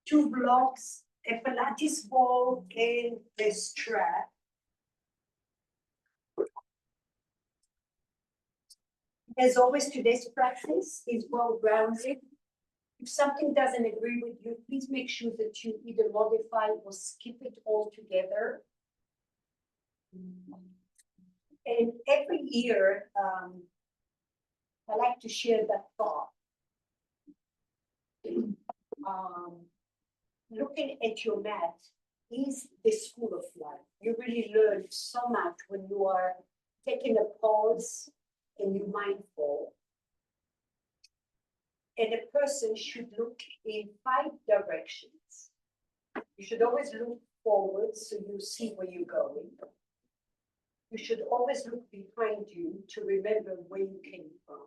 2 blocks, a Pilates ball, and a strap. As always, today's practice is well-rounded. If something doesn't agree with you, please make sure that you either modify or skip it altogether. And every year, I like to share that thought. Looking at your mat is the school of life. You really learn so much when you are taking a pause and you're mindful. And a person should look in 5 directions. You should always look forward so you see where you're going. You should always look behind you to remember where you came from.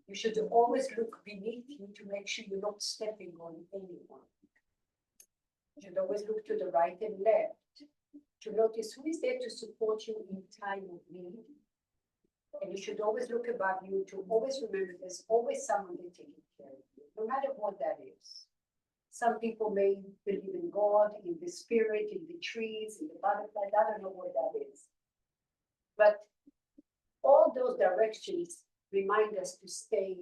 You should always look beneath you to make sure you're not stepping on anyone. You should always look to the right and left to notice who is there to support you in time of need. And you should always look above you to always remember there's always someone there taking care of you, no matter what that is. Some people may believe in God, in the spirit, in the trees, in the butterflies. I don't know what that is. But all those directions remind us to stay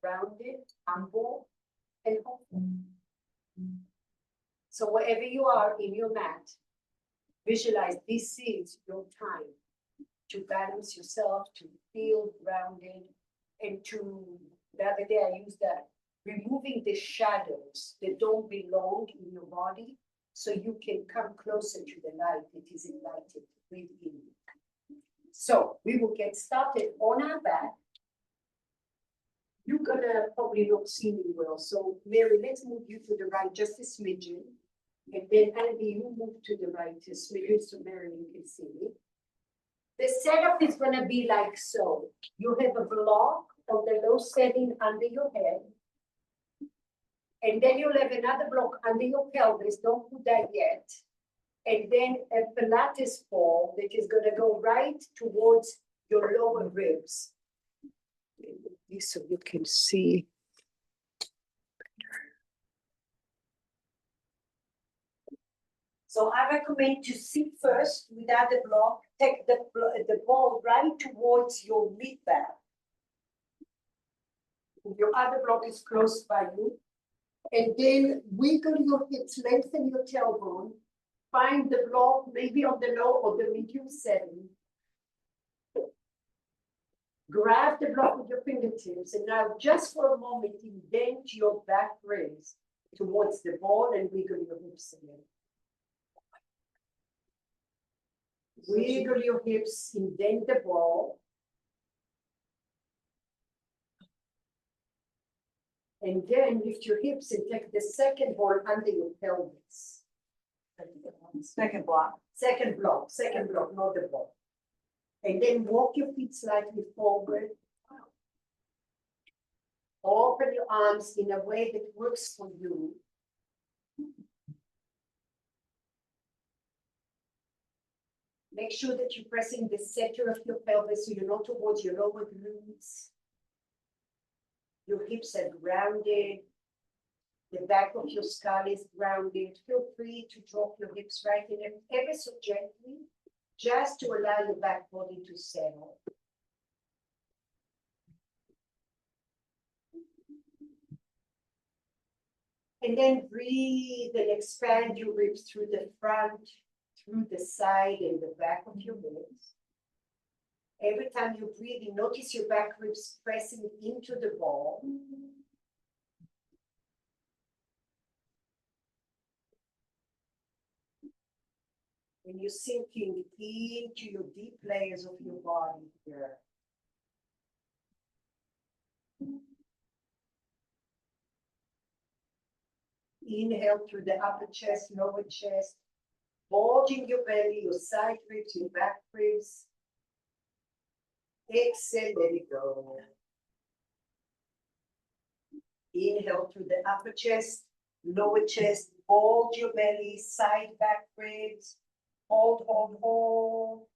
grounded, humble, and hopeful. So wherever you are in your mat, visualize this is your time to balance yourself, to feel grounded, and to, the other day I used that, removing the shadows that don't belong in your body so you can come closer to the light that is enlightened within you. So we will get started on our back. You're gonna probably not see me well. So Mary, let's move you to the right just a smidgen. And then Andy, you move to the right a smidgen so Mary, you can see me. The setup is gonna be like so. You have a block of the low setting under your head. And then you'll have another block under your pelvis, don't put that yet. And then a Pilates ball that is gonna go right towards your lower ribs. So you can see. So I recommend to sit first without the block, take the ball right towards your mid back. Your other block is close by you. And then wiggle your hips, lengthen your tailbone, find the block maybe on the low or the medium setting. Grab the block with your fingertips, and now just for a moment, indent your back ribs towards the ball and wiggle your hips again. Wiggle your hips, indent the ball. And then lift your hips and take the second ball under your pelvis. Second block, not the ball. And then walk your feet slightly forward. Open your arms in a way that works for you. Make sure that you're pressing the center of your pelvis so you're not towards your lower glutes. Your hips are grounded. The back of your skull is grounded. Feel free to drop your hips right in ever so gently, just to allow your back body to settle. And then breathe and expand your ribs through the front, through the side and the back of your ribs. Every time you breathe, you notice your back ribs pressing into the ball. And you're sinking into your deep layers of your body here. Inhale through the upper chest, lower chest, bulging your belly, your side ribs, your back ribs. Exhale, let it go. Inhale through the upper chest, lower chest, bulge your belly, side back ribs. Hold, hold, hold.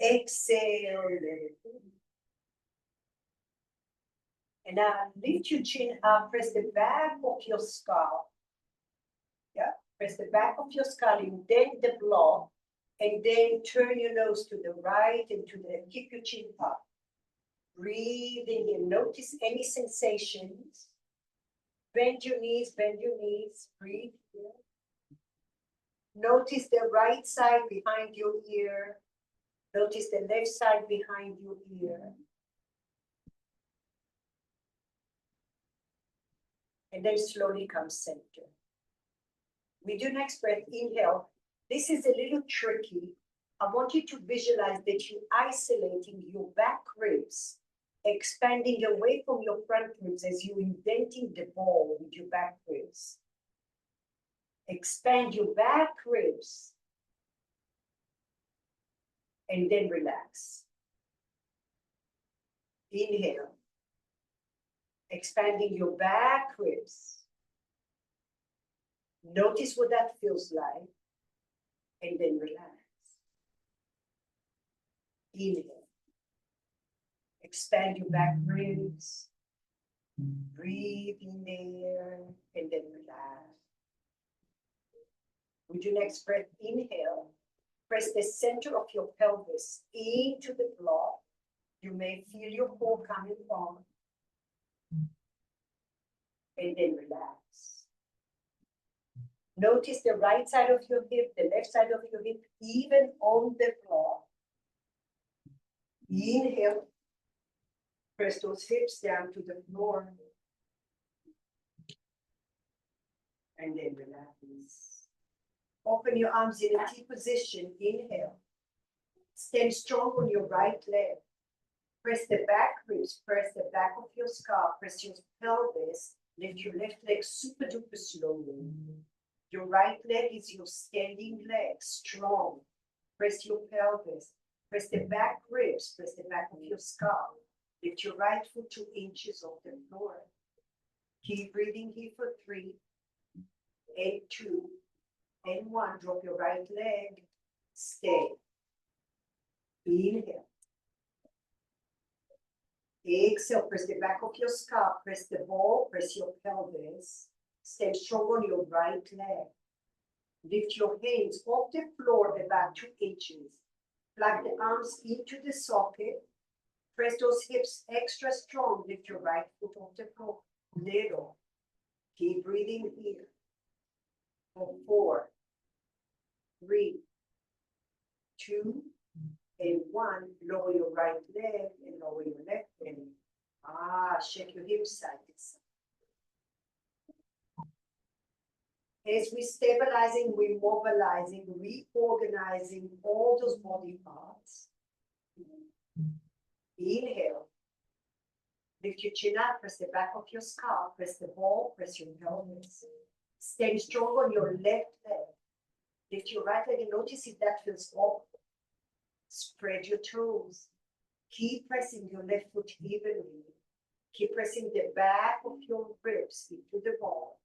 Exhale, let it go. And now lift your chin up, press the back of your skull Yeah, press the back of your skull, indent the block, and then turn your nose to the right and to the left. Keep your chin up. Breathe in here. Notice any sensations. Bend your knees, breathe here. Notice the right side behind your ear. Notice the left side behind your ear. And then slowly come center. We do next breath, inhale. This is a little tricky. I want you to visualize that you're isolating your back ribs, expanding away from your front ribs as you're indenting the ball with your back ribs. Expand your back ribs. And then relax. Inhale. Expanding your back ribs. Notice what that feels like. And then relax. Inhale. Expand your back ribs. Breathe in there. And then relax. With your next breath, inhale. Press the center of your pelvis into the block. You may feel your core coming on. And then relax. Notice the right side of your hip, the left side of your hip, even on the block. Inhale. Press those hips down to the floor. And then relax. Open your arms in a T position. Inhale. Stand strong on your right leg. Press the back ribs. Press the back of your skull. Press your pelvis. Lift your left leg super duper slowly. Your right leg is your standing leg. Strong. Press your pelvis. Press the back ribs. Press the back of your skull. Lift your right foot 2 inches off the floor. Keep breathing here for 3, and 2, and 1. Drop your right leg. Stay. Inhale. Exhale. Press the back of your skull. Press the ball. Press your pelvis. Stand strong on your right leg. Lift your hands off the floor about 2 inches. Plug the arms into the socket. Press those hips extra strong. Lift your right foot off the floor. Little. Keep breathing here. For 4, 3, 2, and 1. Lower your right leg and lower your left leg. Shake your hips side to side. As we're stabilizing, we're mobilizing, reorganizing all those body parts. Inhale. Lift your chin up, press the back of your skull, press the ball, press your pelvis. Stand strong on your left leg. Lift your right leg and notice if that feels off. Spread your toes. Keep pressing your left foot evenly. Keep pressing the back of your ribs into the ball.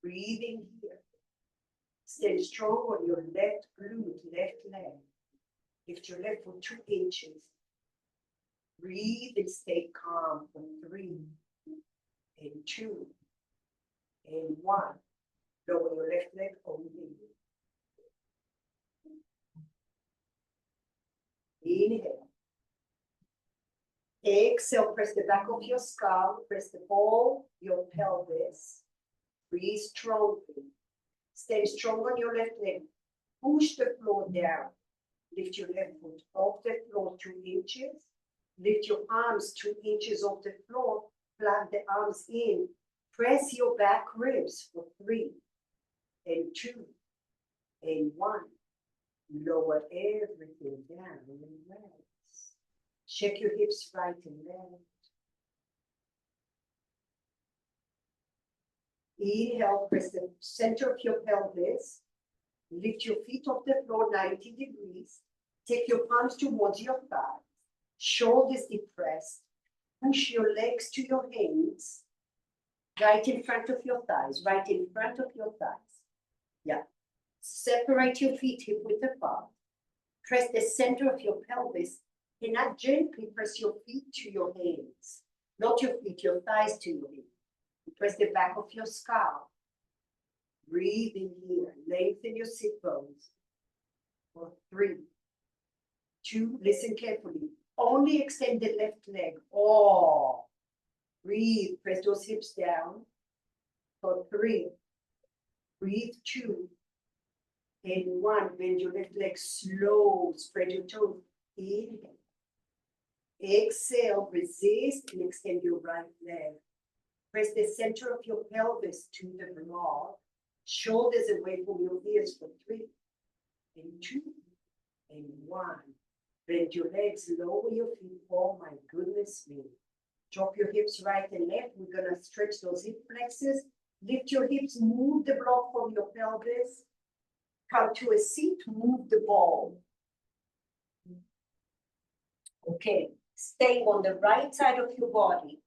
Breathing here. Stand strong on your left glute, left leg. Lift your left foot 2 inches. Breathe and stay calm for 3, and 2, and 1. Lower your left leg only. Inhale. Exhale, press the back of your skull, press the ball, your pelvis. Breathe strongly. Stay strong on your left leg. Push the floor down. Lift your left foot off the floor 2 inches. Lift your arms 2 inches off the floor. Plug the arms in. Press your back ribs for 3, and 2, and 1. Lower everything down and relax. Shake your hips right and left. Inhale, press the center of your pelvis. Lift your feet off the floor 90 degrees. Take your palms towards your thighs. Shoulders depressed. Push your legs to your hands. Right in front of your thighs. Right in front of your thighs. Yeah. Separate your feet hip width apart. Press the center of your pelvis. And now gently press your feet to your hands. Not your feet, your thighs to your hands. Press the back of your skull. Breathe in here. Lengthen your sit bones. For 3, 2, listen carefully. Only extend the left leg. Oh, breathe. Press those hips down. For 3, breathe 2, and 1. Bend your left leg slow. Spread your toes. Inhale. Exhale. Resist and extend your right leg. Press the center of your pelvis to the block. Shoulders away from your ears for 3, and 2, and 1. Bend your legs, lower your feet. Oh my goodness me. Drop your hips right and left. We're gonna stretch those hip flexors. Lift your hips, move the block from your pelvis. Come to a seat, move the ball. Okay, stay on the right side of your body.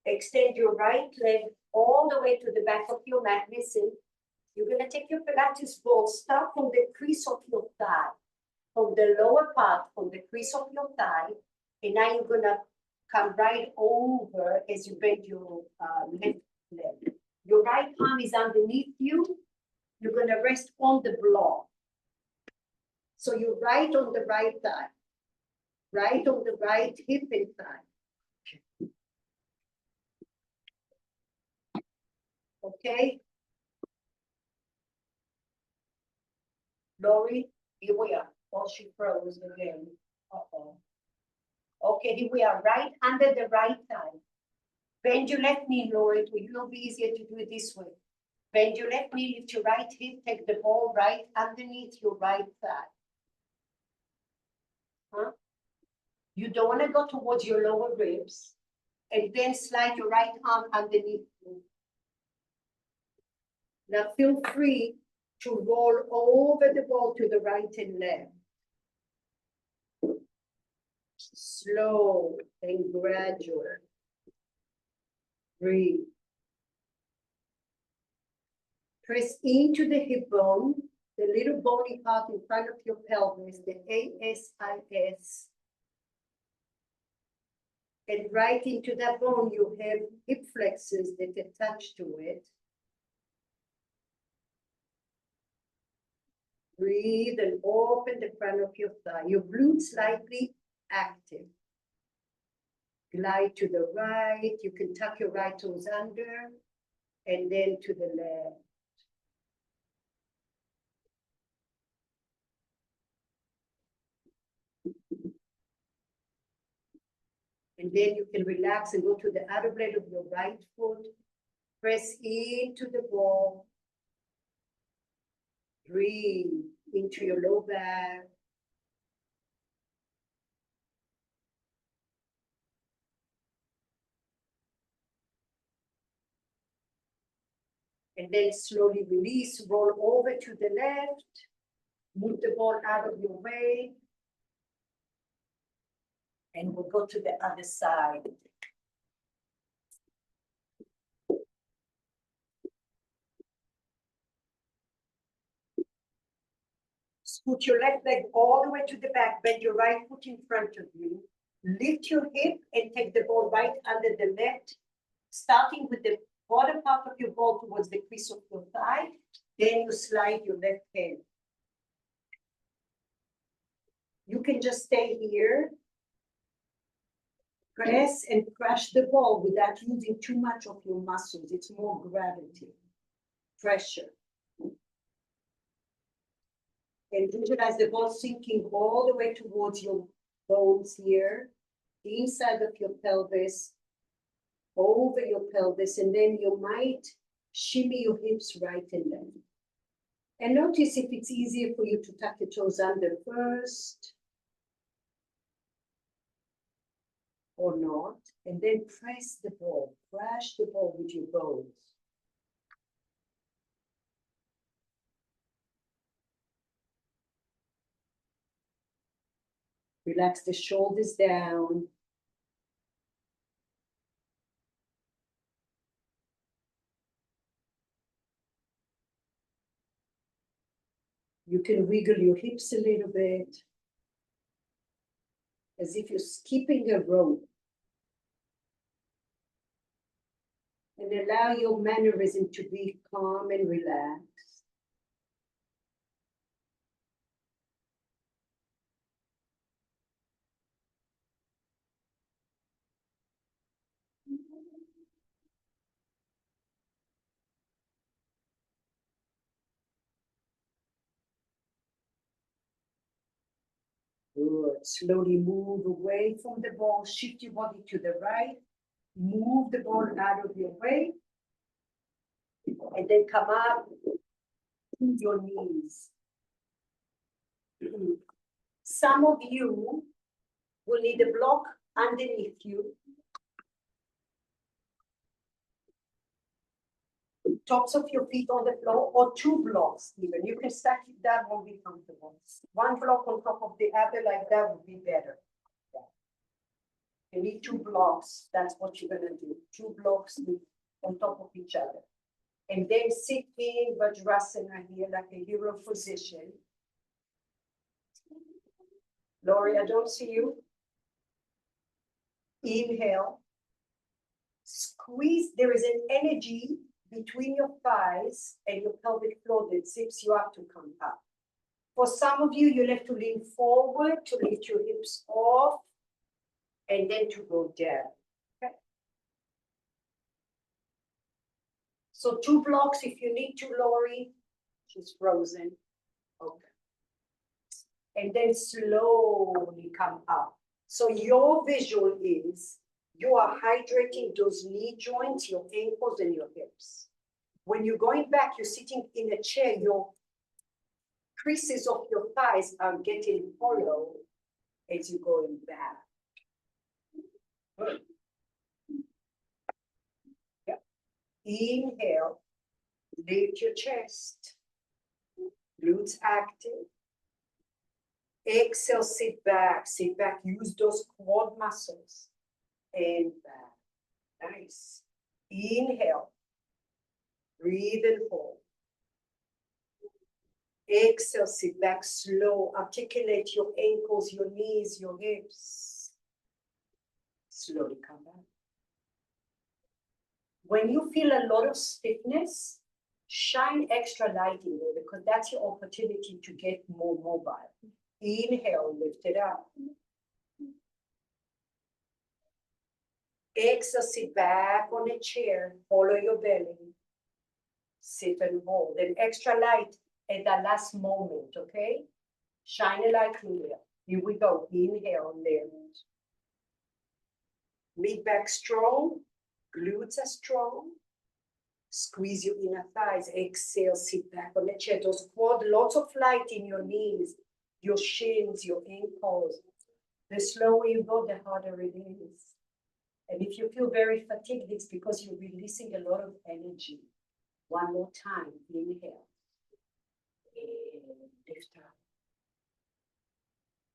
Extend your right leg all the way to the back of your mat. Listen, you're gonna take your Pilates ball, start from the crease of your thigh, from the lower part, from the crease of your thigh, and now you're gonna come right over as you bend your left leg. Your right arm is underneath you. You're gonna rest on the block. So you're right on the right thigh, right on the right hip and thigh. Okay? Lori, here we are. Oh, she froze again. Uh-oh. Okay, here we are, right under the right thigh. Bend your left knee, Lori. It will be easier to do it this way. Bend your left knee, lift your right hip, take the ball right underneath your right thigh. Huh? You don't want to go towards your lower ribs, and then slide your right arm underneath you. Now feel free to roll over the ball to the right and left. Slow and gradual. Breathe. Press into the hip bone, the little bony part in front of your pelvis, the ASIS. And right into that bone, you have hip flexors that attach to it. Breathe and open the front of your thigh. Your glutes slightly active. Glide to the right. You can tuck your right toes under and then to the left. And then you can relax and go to the outer blade of your right foot. Press into the ball. Breathe into your low back. And then slowly release, roll over to the left. Move the ball out of your way. And we'll go to the other side. Scoot your left leg all the way to the back, bend your right foot in front of you. Lift your hip and take the ball right under the left, starting with the bottom part of your ball towards the crease of your thigh. Then you slide your left hand. You can just stay here. Press and crush the ball without using too much of your muscles. It's more gravity, pressure. And visualize the ball sinking all the way towards your bones here, inside of your pelvis, over your pelvis, and then you might shimmy your hips right and left. And notice if it's easier for you to tuck your toes under first or not, and then press the ball, crash the ball with your bones. Relax the shoulders down. You can wiggle your hips a little bit, as if you're skipping a rope. And And allow your mannerism to be calm and relaxed. Good. Slowly move away from the ball. Shift your body to the right. Move the ball out of your way. And then come up to your knees. Some of you will need a block underneath you. Tops of your feet on the floor, or two blocks even. You can stack it, that won't be comfortable. One block on top of the other like that would be better. Yeah. You need two blocks, that's what you're gonna do. Two blocks on top of each other. And then sit in Vajrasana here like a hero position. Lori, I don't see you. Inhale. Squeeze, there is an energy between your thighs and your pelvic floor that zips you up to come up. For some of you, you'll have to lean forward to lift your hips off and then to go down. Okay. So two blocks if you need to, Lori. She's frozen. Okay. And then slowly come up. So your visual is you are hydrating those knee joints, your ankles, and your hips. When you're going back, you're sitting in a chair, your creases of your thighs are getting hollow as you're going back. Good. Yeah. Inhale, lift your chest, glutes active. Exhale, sit back, use those quad muscles. And back. Nice. Inhale. Breathe and hold. Exhale, sit back slow. Articulate your ankles, your knees, your hips. Slowly come back. When you feel a lot of stiffness, shine extra light in there because that's your opportunity to get more mobile. Inhale, lift it up. Exhale, sit back on a chair, follow your belly. Sit and hold. Then extra light at the last moment, okay? Shine a light in there. Here we go. Inhale, lift. Mid back strong. Glutes are strong. Squeeze your inner thighs. Exhale, sit back on the chair. Those quad, lots of light in your knees, your shins, your ankles. The slower you go, the harder it is. And if you feel very fatigued, it's because you're releasing a lot of energy. One more time, inhale. And lift up.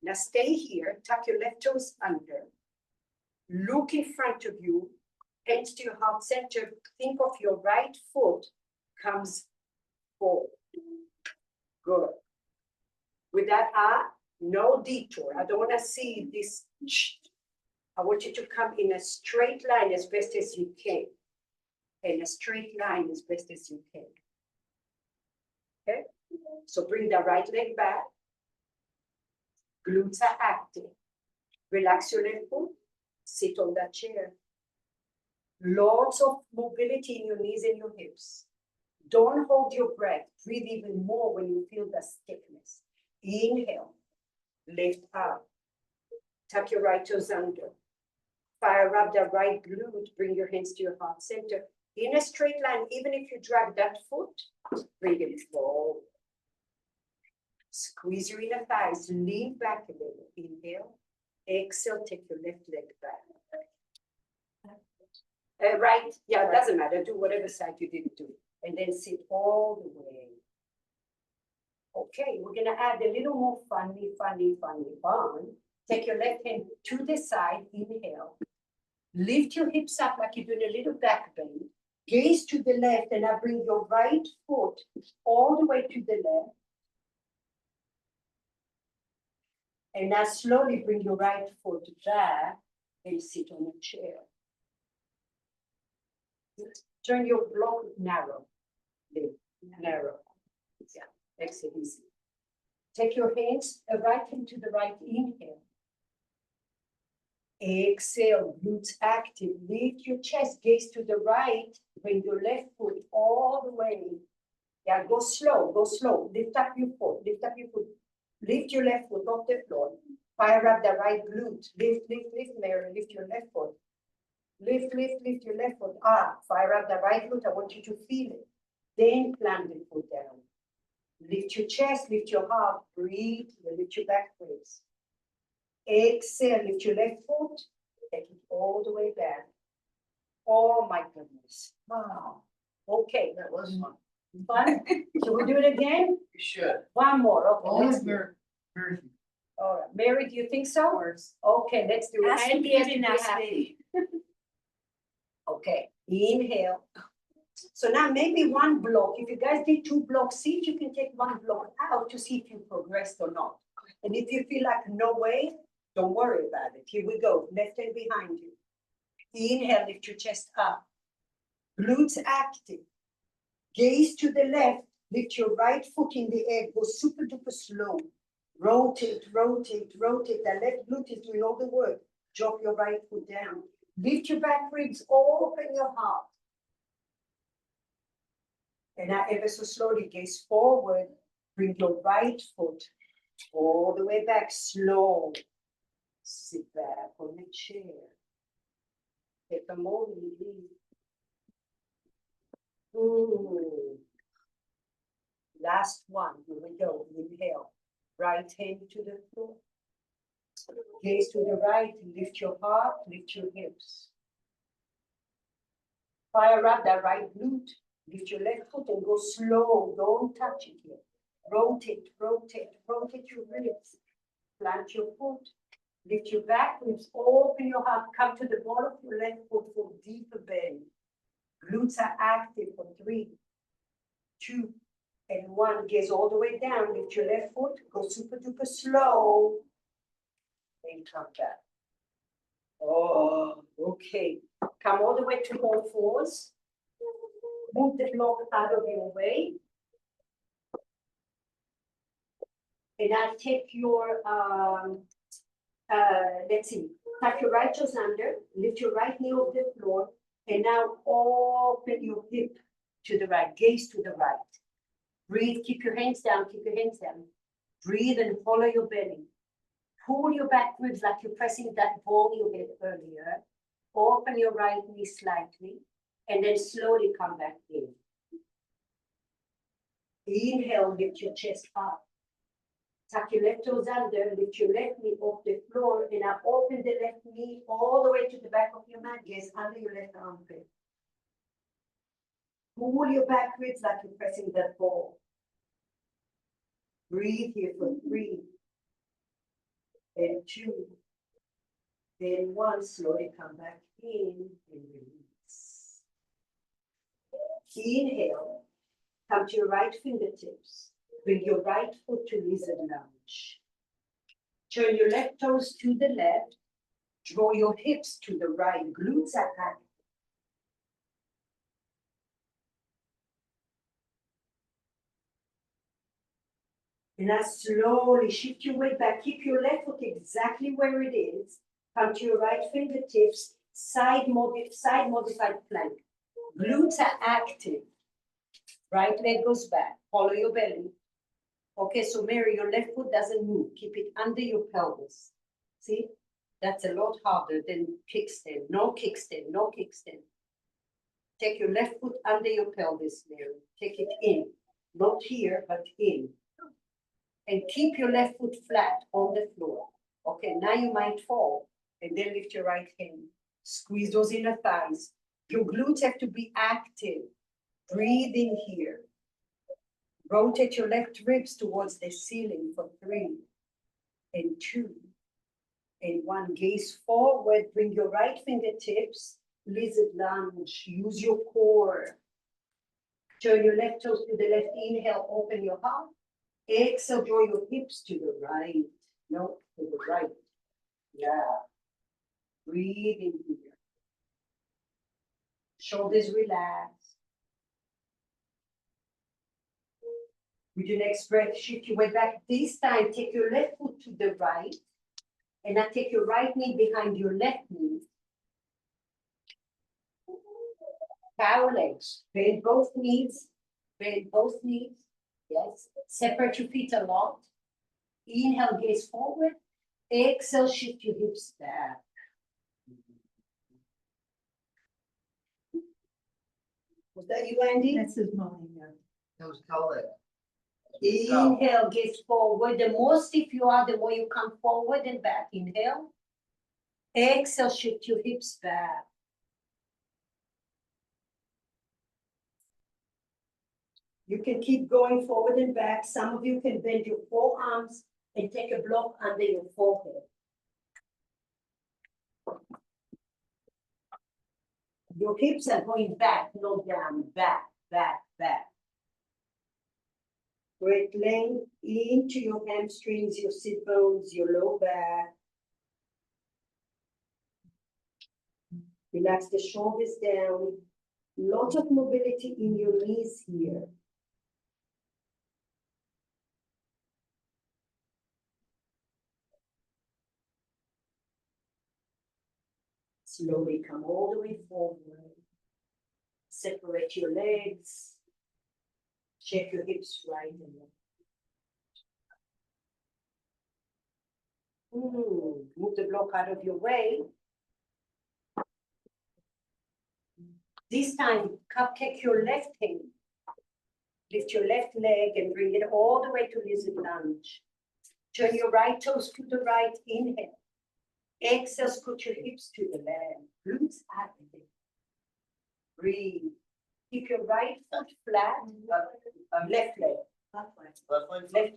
Now stay here, tuck your left toes under. Look in front of you, hands to your heart center. Think of your right foot comes forward. Good. With that no detour. I don't want to see this. I want you to come in a straight line as best as you can. In a straight line as best as you can. Okay? So bring the right leg back. Glutes are active. Relax your left foot. Sit on that chair. Lots of mobility in your knees and your hips. Don't hold your breath. Breathe even more when you feel the stiffness. Inhale. Lift up. Tuck your right toes under. Fire up the right glute. Bring your hands to your heart center. In a straight line, even if you drag that foot, bring it forward. Squeeze your inner thighs. Lean back a little. Inhale. Exhale. Take your left leg back. Right. Yeah, it doesn't matter. Do whatever side you didn't do. And then sit all the way. Okay, we're going to add a little more fun. Take your left hand to the side, inhale. Lift your hips up like you're doing a little back bend. Gaze to the left, and now bring your right foot all the way to the left. And now slowly bring your right foot back and sit on a chair. Turn your block narrow. Narrow. Yeah, makes it easy. Take your hands, right hand to the right, inhale. Exhale, glutes active. Lift your chest, gaze to the right. Bring your left foot all the way. Yeah, go slow, go slow. Lift up your foot, lift up your foot. Lift your left foot off the floor. Fire up the right glute. Lift, lift, lift, Mary. Lift your left foot. Lift, lift, lift your left foot. Fire up the right glute. I want you to feel it. Then plant the foot down. Lift your chest, lift your heart. Breathe, lift your back ribs. Exhale, lift your left foot. Take it all the way back. Oh my goodness. Wow. Okay. That was fun. Fun? Shall we do it again? You should. One more. Okay. Only Let's do it. very few. All right. Mary, do you think so? Okay, let's do it. Ask And me yes, if you're be not happy. Okay, inhale. So now maybe one block. If you guys did 2 blocks, see if you can take 1 block out to see if you progressed or not. And if you feel like no way, don't worry about it. Here we go. Left hand behind you. Inhale, lift your chest up. Glutes active. Gaze to the left. Lift your right foot in the air. Go super duper slow. Rotate, rotate, rotate. The left glute is doing all the work. Drop your right foot down. Lift your back ribs, open your heart. And now ever so slowly gaze forward. Bring your right foot all the way back, slow. Sit back on the chair. Take a moment, Last one, here we go, inhale. Right hand to the floor. Gaze to the right, lift your heart, lift your hips. Fire up that right glute, lift your left foot and go slow, don't touch it yet. Rotate, rotate, rotate your ribs. Plant your foot, lift your back ribs, open your heart, come to the ball of your left foot for deeper bend. Glutes are active for 3, 2, and 1. Gaze all the way down, lift your left foot, go super duper slow. And come back. Oh, okay. Come all the way to all fours. Move the block out of your way. And I'll take your, let's see, tuck your right toes under, lift your right knee off the floor, and now open your hip to the right, gaze to the right. Breathe, keep your hands down, keep your hands down. Breathe and follow your belly. Pull your back ribs like you're pressing that ball you hit earlier. Open your right knee slightly, and then slowly come back in. Inhale, lift your chest up. Tuck your left toes under, lift your left knee off the floor, and now open the left knee all the way to the back of your mat, gaze under your left armpit. Pull your back ribs like you're pressing that ball. Breathe here for 3, then 2, then 1. Slowly come back in and release. Inhale, come to your right fingertips. Bring your right foot to lizard lunge. Turn your left toes to the left. Draw your hips to the right. Glutes are active. And now slowly shift your weight back. Keep your left foot exactly where it is. Come to your right fingertips. Side modified plank. Glutes are active. Right leg goes back. Follow your belly. Okay, so Mary, your left foot doesn't move. Keep it under your pelvis. See? That's a lot harder than kickstand. No kickstand, no kickstand. Take your left foot under your pelvis, Mary. Take it in. Not here, but in. And keep your left foot flat on the floor. Okay, now you might fall. And then lift your right hand. Squeeze those inner thighs. Your glutes have to be active. Breathe in here. Rotate your left ribs towards the ceiling for 3, and 2, and 1. Gaze forward. Bring your right fingertips. Lizard lunge. Use your core. Turn your left toes to the left. Inhale. Open your heart. Exhale. Draw your hips to the right. No, to the right. Yeah. Breathe in here. Shoulders relaxed. With your next breath, shift your weight back. This time, take your left foot to the right. And now take your right knee behind your left knee. Cow legs. Bend both knees. Bend both knees. Yes. Separate your feet a lot. Inhale, gaze forward. Exhale, shift your hips back. Was that you, Andy? This is mine, yeah. Those color. Inhale, gaze forward. The more stiff you are, the more you come forward and back. Inhale. Exhale, shift your hips back. You can keep going forward and back. Some of you can bend your forearms and take a block under your forehead. Your hips are going back, not down. Back, back, back. Great length into your hamstrings, your sit bones, your low back. Relax the shoulders down. Lot of mobility in your knees here. Slowly come all the way forward. Separate your legs. Shake your hips right and left. Move the block out of your way. This time, cupcake your left hand. Lift your left leg and bring it all the way to lizard lunge. Turn your right toes to the right, inhale. Exhale, scoot your hips to the left. Glutes active. Breathe. Keep your right foot flat, left leg. Left leg. Left leg.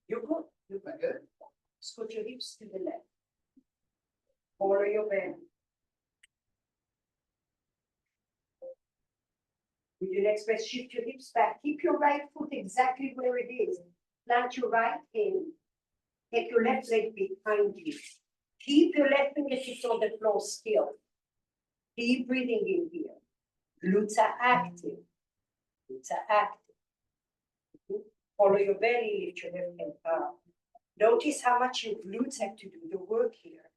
You're good. You're Am I good. good? Scoot your hips to the left. Follow your bend. With your next breath, shift your hips back. Keep your right foot exactly where it is. Plant your right hand. Take your left leg behind you. Keep your left fingertips on the floor still. Keep breathing in here. Glutes are active. Glutes are active. Follow your belly, lift your left hand up. Notice how much your glutes have to do the work here.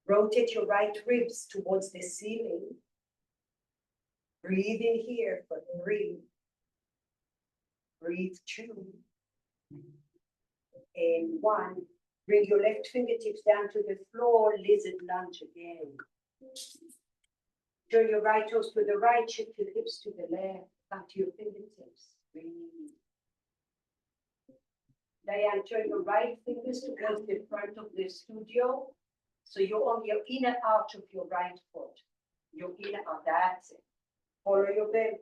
Rotate your right ribs towards the ceiling. Breathe in here for 3. Breathe 2. And 1. Bring your left fingertips down to the floor, lizard lunge again. Turn your right toes to the right, shift your hips to the left, come to your fingertips. Breathe. Diane, turn your right fingers towards the front of the studio. So you're on your inner arch of your right foot. Your inner arch, that's it. Follow your belly.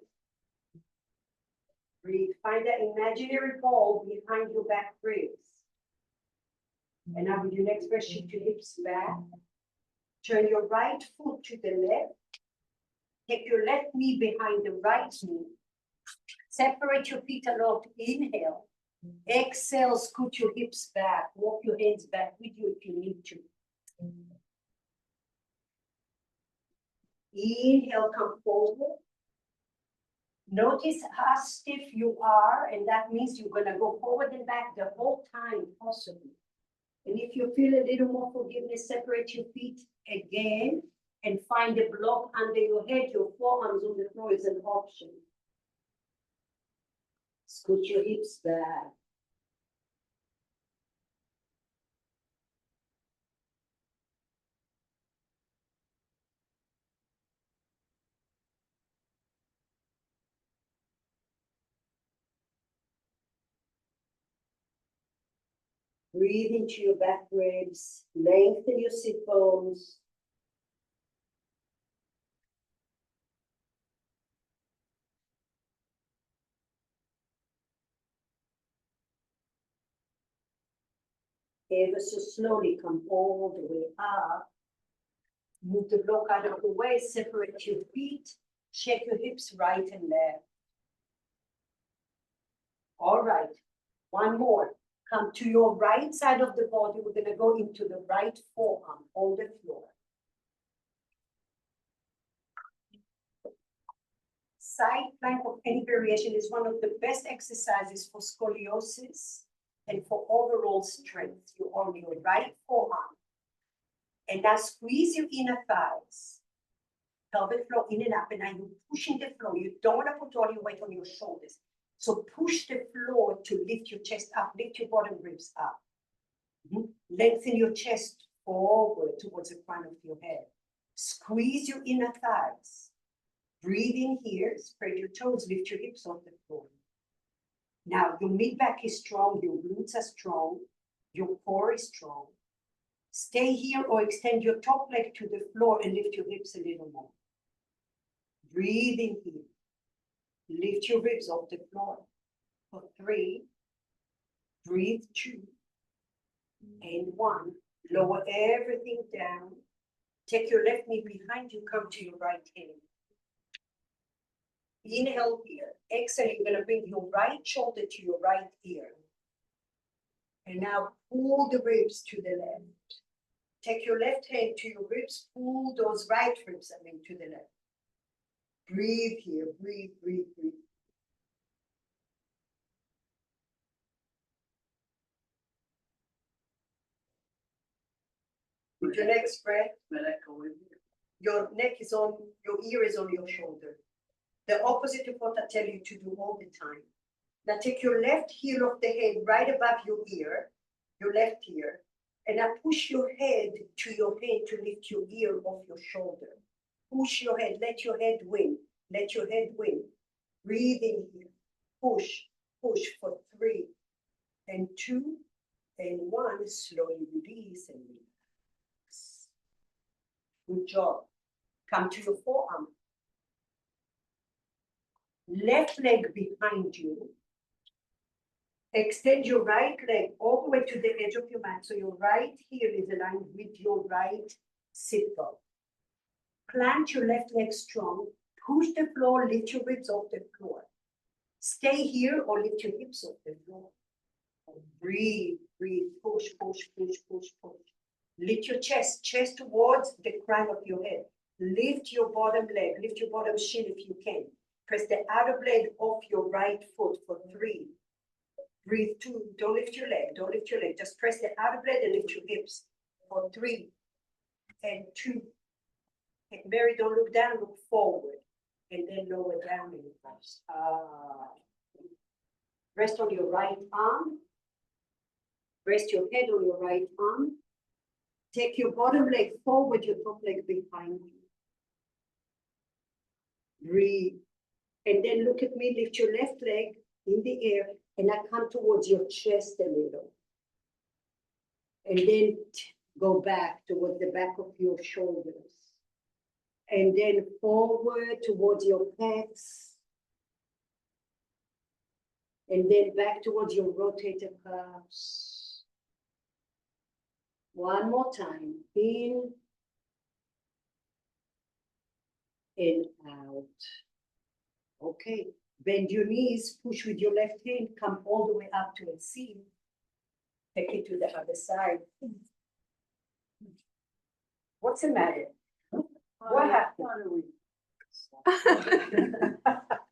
Breathe. Find that imaginary ball behind your back ribs. And now with your next breath, shift your hips back. Turn your right foot to the left. Take your left knee behind the right knee. Separate your feet a lot. Inhale. Exhale, scoot your hips back. Walk your hands back with you if you need to. Inhale, come forward. Notice how stiff you are, and that means you're gonna go forward and back the whole time, possibly. And if you feel a little more forgiveness, separate your feet again and find a block under your head. Your forearms on the floor is an option. Scoot your hips back. Breathe into your back ribs, lengthen your sit bones. Ever so slowly come all the way up. Move the block out of the way, separate your feet, shake your hips right and left. All right, one more. Come to your right side of the body. We're gonna go into the right forearm on the floor. side plank of any variation is one of the best exercises for scoliosis and for overall strength. You're on your right forearm. And now squeeze your inner thighs. Pelvic floor in and up, and now you're pushing the floor. You don't want to put all your weight on your shoulders. So push the floor to lift your chest up, lift your bottom ribs up. Lengthen your chest forward towards the front of your head. Squeeze your inner thighs. Breathe in here, spread your toes, lift your hips off the floor. Now your mid-back is strong, your glutes are strong, your core is strong. Stay here or extend your top leg to the floor and lift your hips a little more. Breathe in here. Lift your ribs off the floor. For 3, breathe 2, and 1. Lower everything down. Take your left knee behind you, come to your right hand. Inhale here. Exhale, you're going to bring your right shoulder to your right ear. And now pull the ribs to the left. Take your left hand to your ribs, pull those right ribs, to the left. Breathe here, breathe, breathe, breathe. With your next breath, your neck is on, your ear is on your shoulder. The opposite of what I tell you to do all the time. Now take your left heel of the head right above your ear, your left ear, and now push your head to your hand to lift your ear off your shoulder. Push your head, let your head win, let your head win. Breathe in here, push, push for 3, and 2, and 1, slowly release and relax. Good job. Come to your forearm. Left leg behind you. Extend your right leg all the way to the edge of your mat. So your right heel is aligned with your right sit bone. Plant your left leg strong. Push the floor, lift your ribs off the floor. Stay here or lift your hips off the floor. Breathe, breathe, push, push, push, push, push. Lift your chest towards the crown of your head. Lift your bottom leg, lift your bottom shin if you can. Press the outer blade off your right foot for 3. Breathe 2, don't lift your leg, just press the outer blade and lift your hips for 3, and 2. And Mary, don't look down, look forward, and then lower down and rest. Rest on your right arm. Rest your head on your right arm. Take your bottom leg forward, your top leg behind you. Breathe. And then look at me, lift your left leg in the air, and I come towards your chest a little. And then go back towards the back of your shoulders. And then forward towards your pecs. And then back towards your rotator cuffs. One more time. In and out. Okay. Bend your knees, push with your left hand, come all the way up to a seat. Take it to the other side. What's the matter? What happened?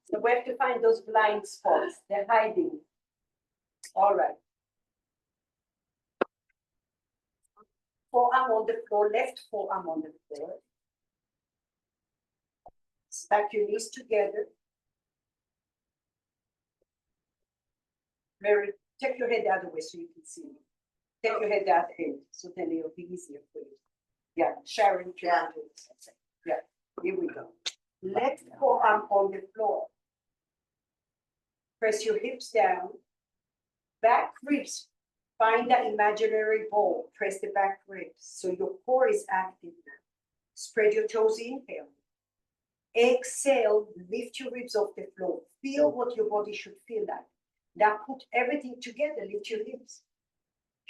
So we have to find those blind spots. They're hiding. All right. Forearm on the floor, left forearm on the floor. Stack your knees together. Mary, take your head the other way so you can see me. Take your head the other way, so then it'll be easier for you. Yeah, Sharon, yeah. Yeah, here we go. Left forearm on the floor. Press your hips down. Back ribs. Find that imaginary ball. Press the back ribs. So your core is active now. Spread your toes, inhale. Exhale, lift your ribs off the floor. Feel what your body should feel like. Now put everything together, lift your hips.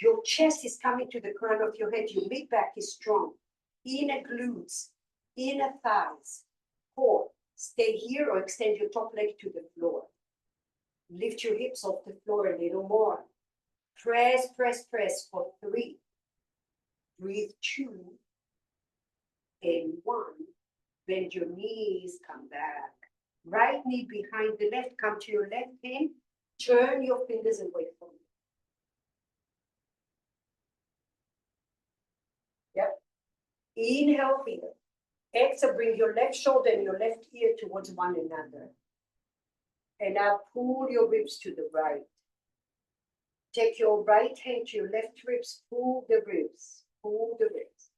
Your chest is coming to the crown of your head. Your mid-back is strong. Inner glutes, inner thighs, core. Stay here or extend your top leg to the floor. Lift your hips off the floor a little more. Press, press, press for 3. Breathe 2 and 1. Bend your knees, come back. Right knee behind the left, come to your left hand, turn your fingers away from you. Yep. Inhale here. Exhale, bring your left shoulder and your left ear towards one another. And now pull your ribs to the right. Take your right hand to your left ribs, pull the ribs, pull the ribs.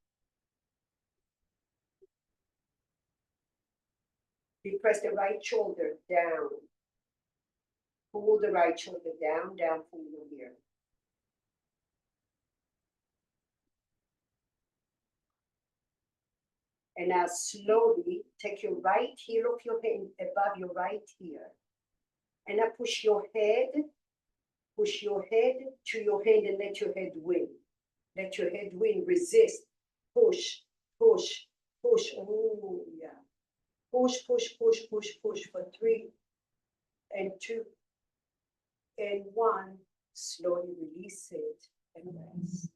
You press the right shoulder down. Pull the right shoulder down, down from your ear. And now slowly take your right heel of your hand above your right ear. And now push your head to your hand and let your head win. Let your head win, resist, push, push, push. Oh, yeah. Push, push, push, push, push for 3 and 2 and 1. Slowly release it and rest.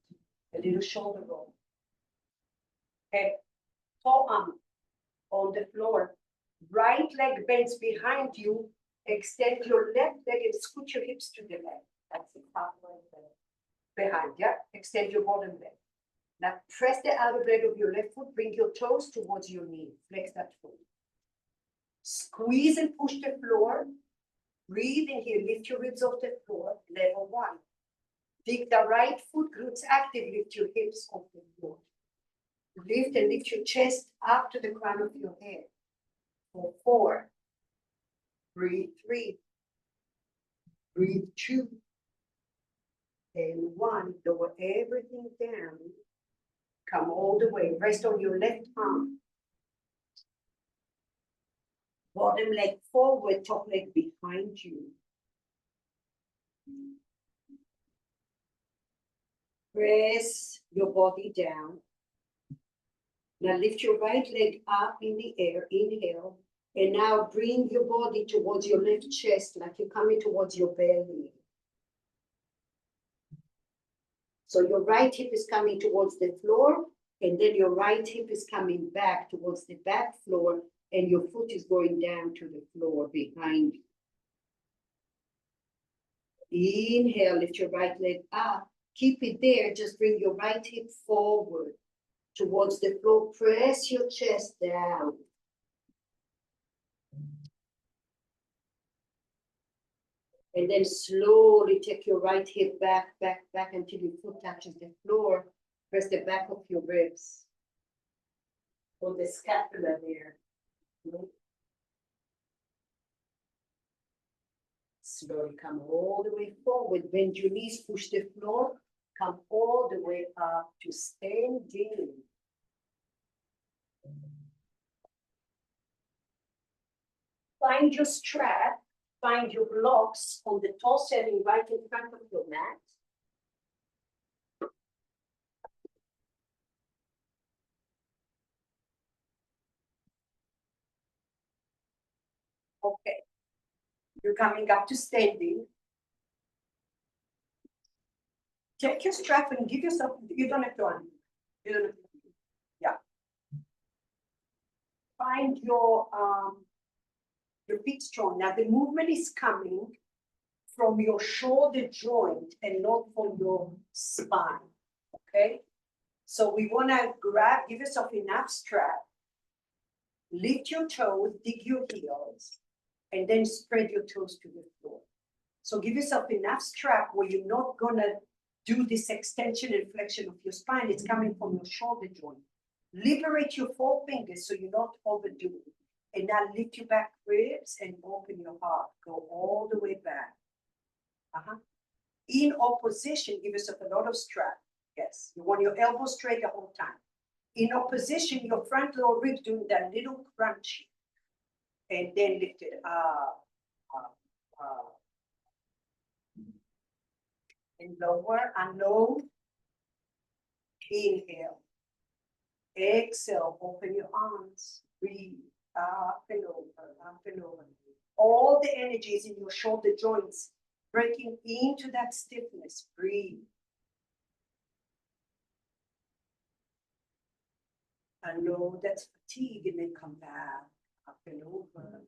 A little shoulder roll. Head, forearm on the floor. Right leg bends behind you. Extend your left leg and scoot your hips to the left. That's it. Behind, yeah. Extend your bottom leg. Now press the outer blade of your left foot. Bring your toes towards your knee. Flex that foot. Squeeze and push the floor. Breathe in here. Lift your ribs off the floor. Level 1. Dig the right foot glutes active. Lift your hips off the floor. Lift and lift your chest up to the crown of your head. For 4. Breathe 3. Breathe 2. And 1. Lower everything down. Come all the way. Rest on your left arm. Bottom leg forward, top leg behind you. Press your body down. Now lift your right leg up in the air, inhale. And now bring your body towards your left chest, like you're coming towards your belly. So your right hip is coming towards the floor, and then your right hip is coming back towards the back floor, and your foot is going down to the floor behind you. Inhale, lift your right leg up. Keep it there, just bring your right hip forward towards the floor. Press your chest down. And then slowly take your right hip back, back, back until your foot touches the floor. Press the back of your ribs or the scapula there. Slowly come all the way forward. Bend your knees, push the floor. Come all the way up to standing. Find your strap. Find your blocks on the tall setting right in front of your mat. Okay. You're coming up to standing. Take your strap and give yourself, you don't have to undo. You don't have to undo. Yeah. Find your feet strong. Now the movement is coming from your shoulder joint and not from your spine. Okay? So we want to grab, give yourself enough strap, lift your toes, dig your heels, and then spread your toes to the floor. So give yourself enough strap where you're not gonna do this extension and flexion of your spine. It's coming from your shoulder joint. Liberate your forefingers so you're not overdoing it. And now lift your back ribs and open your heart. Go all the way back. In opposition, give yourself a lot of strap. Yes, you want your elbows straight the whole time. In opposition, your front lower ribs doing that little crunchy. And then lift it up, up, up. And lower, unload. Inhale. Exhale, open your arms. Breathe, up and over, up and over. All the energy is in your shoulder joints, breaking into that stiffness. Breathe. Unload that fatigue and then come back, up and over.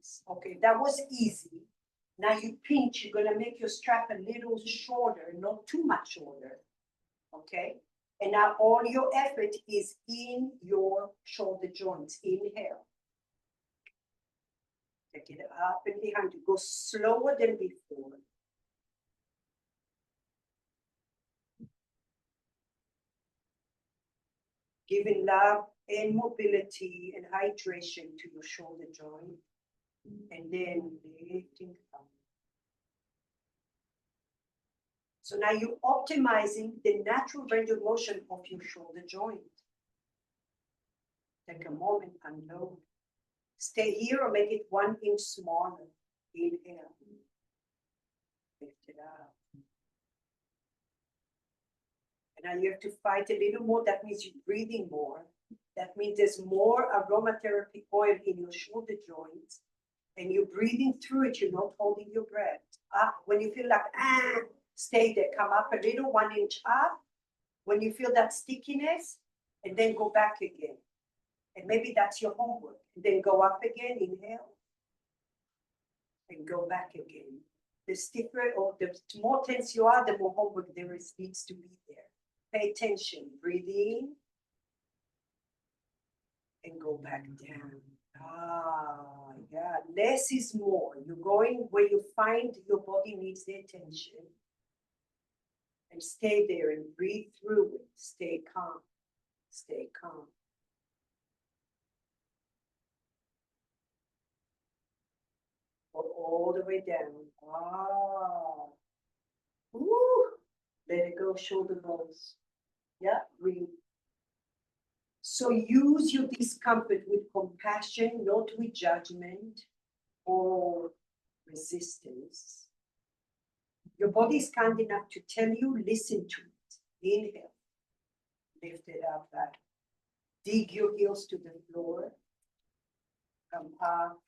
release. Okay, that was easy. Now you pinch, you're gonna make your strap a little shorter, not too much shorter. Okay, and now all your effort is in your shoulder joints. Inhale. Take it up and behind you. Go slower than before. Giving love and mobility and hydration to your shoulder joint. And then lifting up. So now you're optimizing the natural range of motion of your shoulder joint. Take a moment, unload. Stay here or make it 1 inch smaller. Inhale. Lift it up. And now you have to fight a little more. That means you're breathing more. That means there's more aromatherapy oil in your shoulder joints. And you're breathing through it. You're not holding your breath. Up. When you feel like, stay there. Come up a little, 1 inch up. When you feel that stickiness, and then go back again. And maybe that's your homework. And then go up again, inhale. And go back again. The stiffer or the more tense you are, the more homework there is needs to be there. Pay attention. Breathe in. And go back down. Yeah. Less is more. You're going where you find your body needs the attention. And stay there and breathe through it. Stay calm. Stay calm. Go all the way down. Woo. Let it go, shoulder rolls. Yeah, breathe. So use your discomfort with compassion, not with judgment or resistance. Your body is kind enough to tell you, listen to it. Inhale. Lift it up back. Dig your heels to the floor. Come up.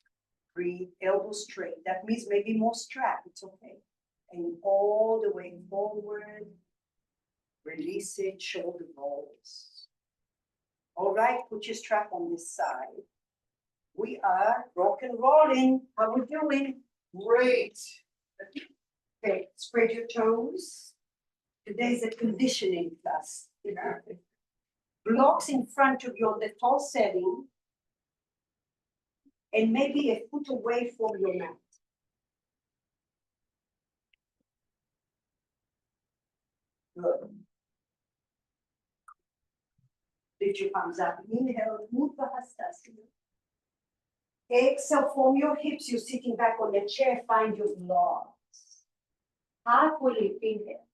Breathe. Elbows straight. That means maybe more strap. It's okay. And all the way forward. Release it. Shoulder rolls. All right. Put your strap on this side. We are rock and rolling. How we doing? Great. Okay, spread your toes. Today's a conditioning class. Blocks in front of you on the tall setting. And maybe a foot away from your mat. Good. Lift your palms up. Inhale, Mudra Hastasana. Exhale, form your hips. You're sitting back on the chair. Find your blocks. Halfway lift, inhale.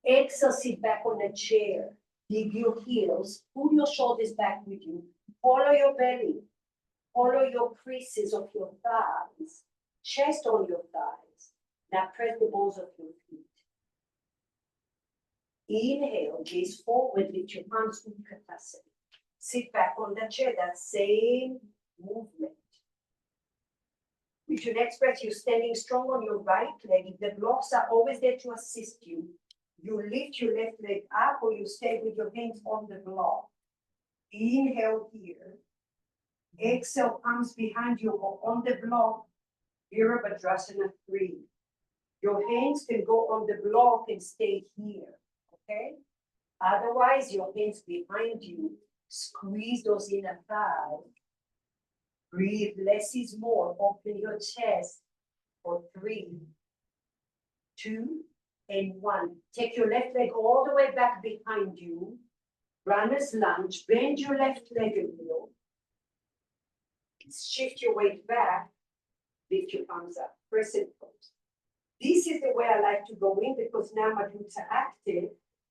Exhale, sit back on the chair. Dig your heels. Pull your shoulders back with you. Follow your belly. Follow your creases of your thighs. Chest on your thighs. Now press the balls of your feet. Inhale, gaze forward, lift your palms, Utkatasana. Sit back on the chair, that same movement. With your next breath, you're standing strong on your right leg. The blocks are always there to assist you. You lift your left leg up or you stay with your hands on the block. Inhale here. Exhale, palms behind you or on the block. Virabhadrasana 3. Your hands can go on the block and stay here. Okay? Otherwise, your hands behind you. Squeeze those inner thighs. Breathe, less is more. Open your chest for 3, 2, and 1. Take your left leg all the way back behind you. Runner's lunge. Bend your left leg a little. Shift your weight back. Lift your arms up. Press and put. This is the way I like to go in because now my glutes are active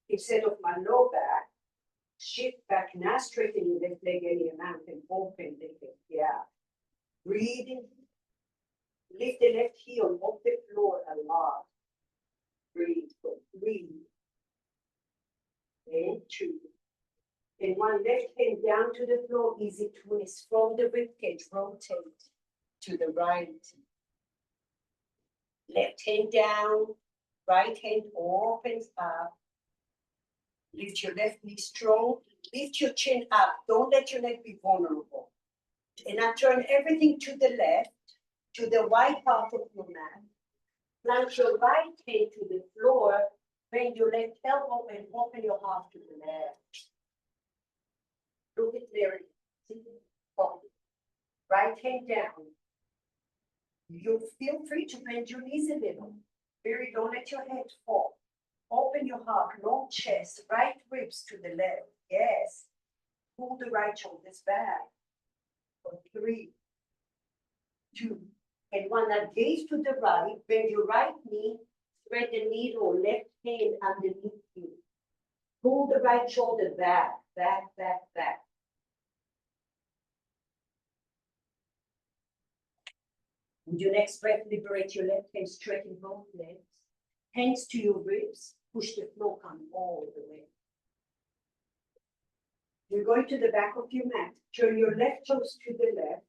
instead of my low back. Shift back. Now straighten your left leg any amount and open the hip. Yeah. Breathing. Lift the left heel off the floor a lot. Breathe. 3. And 2. And 1. Left hand down to the floor. Easy twist from the ribcage. Rotate to the right. Left hand down. Right hand opens up. Lift your left knee strong. Lift your chin up. Don't let your neck be vulnerable. And now turn everything to the left, to the right part of your mat. Plant your right hand to the floor, bend your left elbow and open your heart to the left. Look at there. Right hand down. You feel free to bend your knees a little. Very, don't let your head fall. Open your heart, long chest, right ribs to the left. Yes. Pull the right shoulders back. For 3, 2, and 1. Now gaze to the right, bend your right knee, thread the needle, left hand underneath you. Pull the right shoulder back, back, back, back. With your next breath, liberate your left hand, straighten both legs. Hands to your ribs, push the floor, come all the way. You're going to the back of your mat. Turn your left toes to the left.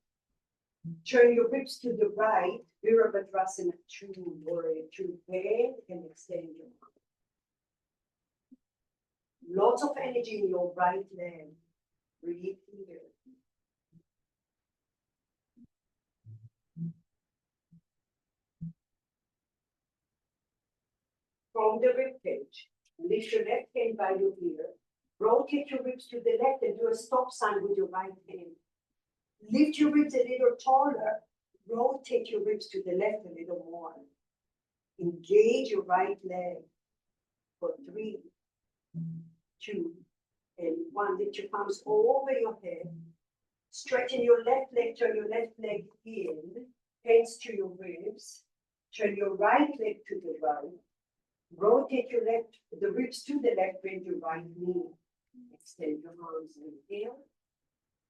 Turn your ribs to the right. Virabhadrasana 2, warrior 2. Bend and extend your arm. Lots of energy in your right leg. Breathe here. From the rib cage, lift your left hand by your ear. Rotate your ribs to the left and do a stop sign with your right hand. Lift your ribs a little taller. Rotate your ribs to the left a little more. Engage your right leg for 3, 2, and 1. Lift your palms over your head. Straighten your left leg, turn your left leg in. Hands to your ribs. Turn your right leg to the right. Rotate your left, the ribs to the left, bend your right knee. Extend your arms, inhale.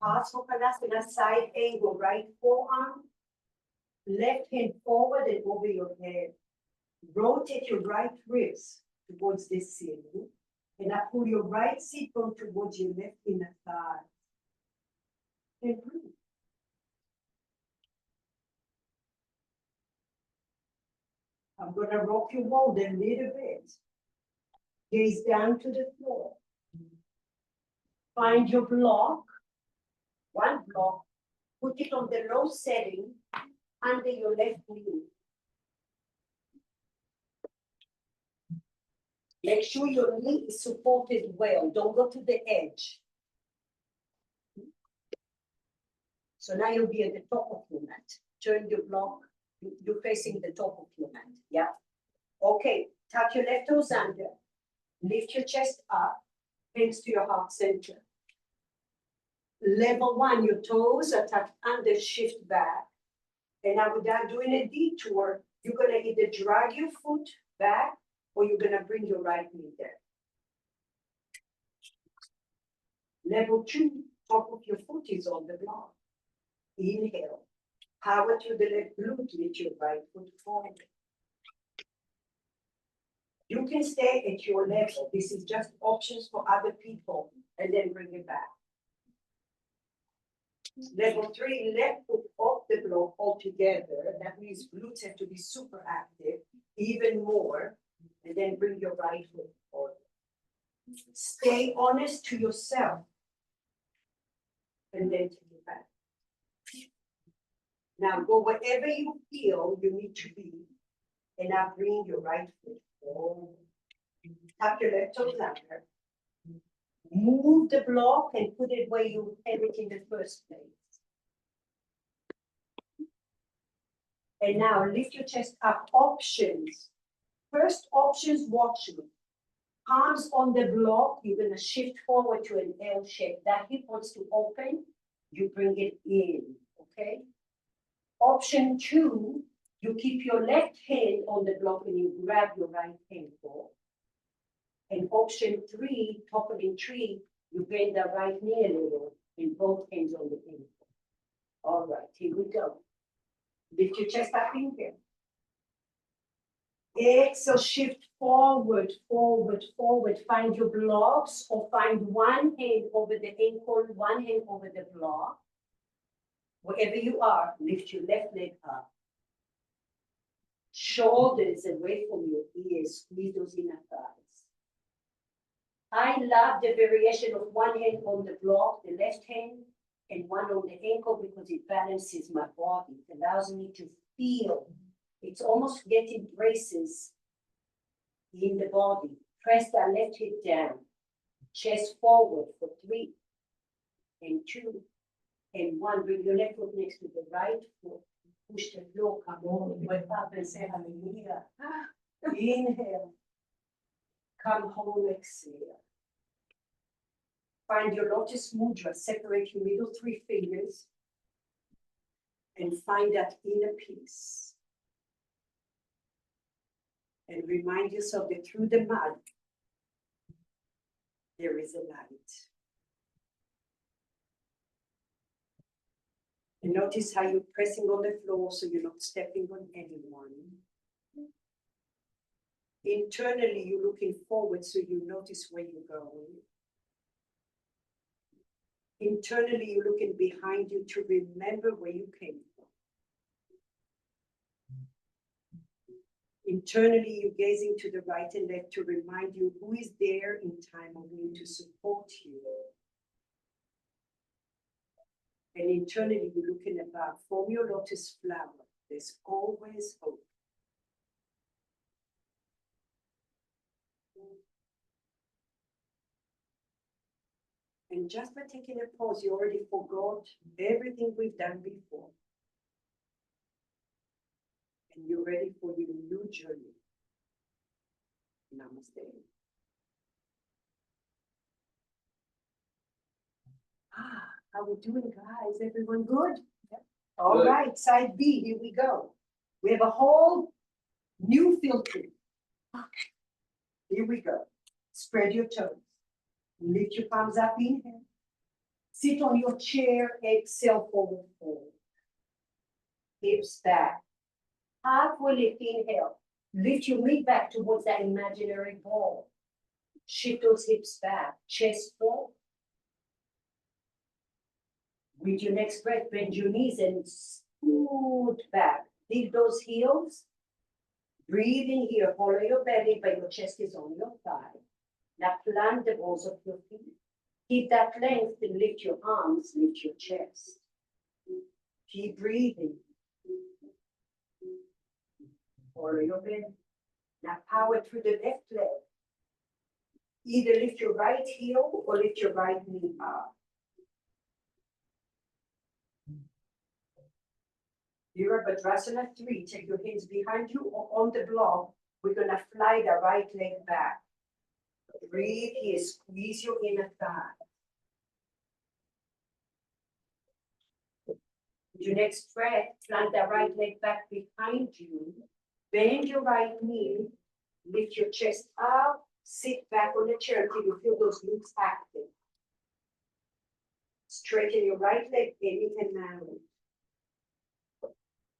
Parsvakonasana, side angle, right forearm. Left hand forward and over your head. Rotate your right ribs towards the ceiling. And now pull your right sit bone towards your left inner thigh. And breathe. I'm going to rock your world a little bit. Gaze down to the floor. Find your block, one block, put it on the low setting under your left knee. Make sure your knee is supported well. Don't go to the edge. So now you'll be at the top of your mat. Turn your block, you're facing the top of your mat, yeah? Okay, tuck your left toes under. Lift your chest up, hands to your heart center. Level 1, your toes are tucked under, shift back. And now without doing a detour, you're gonna either drag your foot back or you're gonna bring your right knee there. Level 2, top of your foot is on the block. Inhale, power to the left glute, lift your right foot forward. You can stay at your level. This is just options for other people, and then bring it back. Level 3, left foot off the block altogether. That means glutes have to be super active, even more, and then bring your right foot forward. Stay honest to yourself, and then take it back. Now go wherever you feel you need to be, and now bring your right foot forward. Tuck your left toes under. Move the block and put it where you had it in the first place. And now lift your chest up. Options. First options, watch me. Palms on the block, you're gonna shift forward to an L shape. That hip wants to open, you bring it in, okay? Option 2, you keep your left hand on the block and you grab your right hand for. And option 3, toppling tree, you bend the right knee a little and both hands on the ankle. All right, here we go. Lift your chest up in here. Exhale, shift forward, forward, forward. Find your blocks or find one hand over the ankle, one hand over the block. Wherever you are, lift your left leg up. Shoulders away from your ears, squeeze those inner thighs. I love the variation of one hand on the block, the left hand, and one on the ankle because it balances my body. It allows me to feel. It's almost getting braces in the body. Press that left hip down. Chest forward for 3 and 2 and 1. Bring your left foot next to the right foot. Push the floor, come all the way up and say hallelujah. Inhale. Come home, exhale. Find your lotus mudra. Separate your middle 3 fingers and find that inner peace. And remind yourself that through the mud, there is a light. And notice how you're pressing on the floor so you're not stepping on anyone. Internally, you're looking forward so you notice where you're going. Internally, you're looking behind you to remember where you came from. Internally, you're gazing to the right and left to remind you who is there in time of need to support you. And internally, you're looking above. Form your lotus flower. There's always hope. And just by taking a pause, you already forgot everything we've done before. And you're ready for your new journey. Namaste. How we doing, guys? Everyone good? All Good. right, side B, here we go. We have a whole new filter. Here we go. Spread your toes. Lift your palms up, inhale. Sit on your chair, exhale, forward fold. Hips back. Halfway lift, inhale. Lift your mid back towards that imaginary ball. Shift those hips back, chest forward. With your next breath, bend your knees and scoot back. Dig those heels. Breathe in here, follow your belly, but your chest is on your thigh. Now plant the balls of your feet. Keep that length and lift your arms, lift your chest. Keep breathing. Follow your belly. Now power through the left leg. Either lift your right heel or lift your right knee up. Virabhadrasana 3, take your hands behind you or on the block. We're gonna fly the right leg back. Breathe here, squeeze your inner thigh. Your next breath, plant the right leg back behind you. Bend your right knee, lift your chest up, sit back on the chair until you feel those glutes active. Straighten your right leg in and out.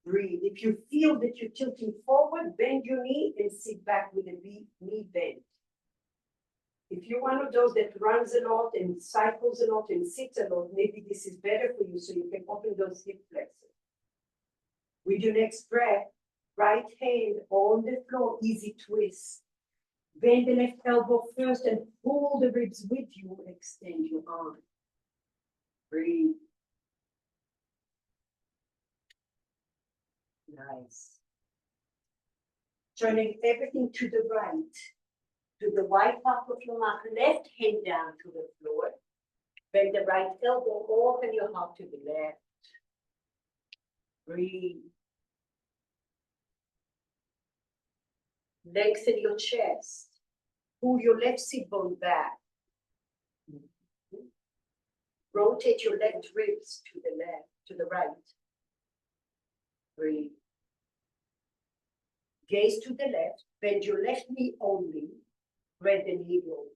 Breathe. If you feel that you're tilting forward, bend your knee and sit back with a knee bend. If you're one of those that runs a lot and cycles a lot and sits a lot, maybe this is better for you so you can open those hip flexors. With your next breath, right hand on the floor, easy twist. Bend the left elbow first and pull the ribs with you. Extend your arm. Breathe. Nice. Turning everything to the right. To the right part of your mat, left hand down to the floor. Bend the right elbow, open your heart to the left. Breathe. Lengthen your chest. Pull your left sit bone back. Rotate your left ribs to the left, to the right. Breathe. Gaze to the left, bend your left knee only, spread the knee roll.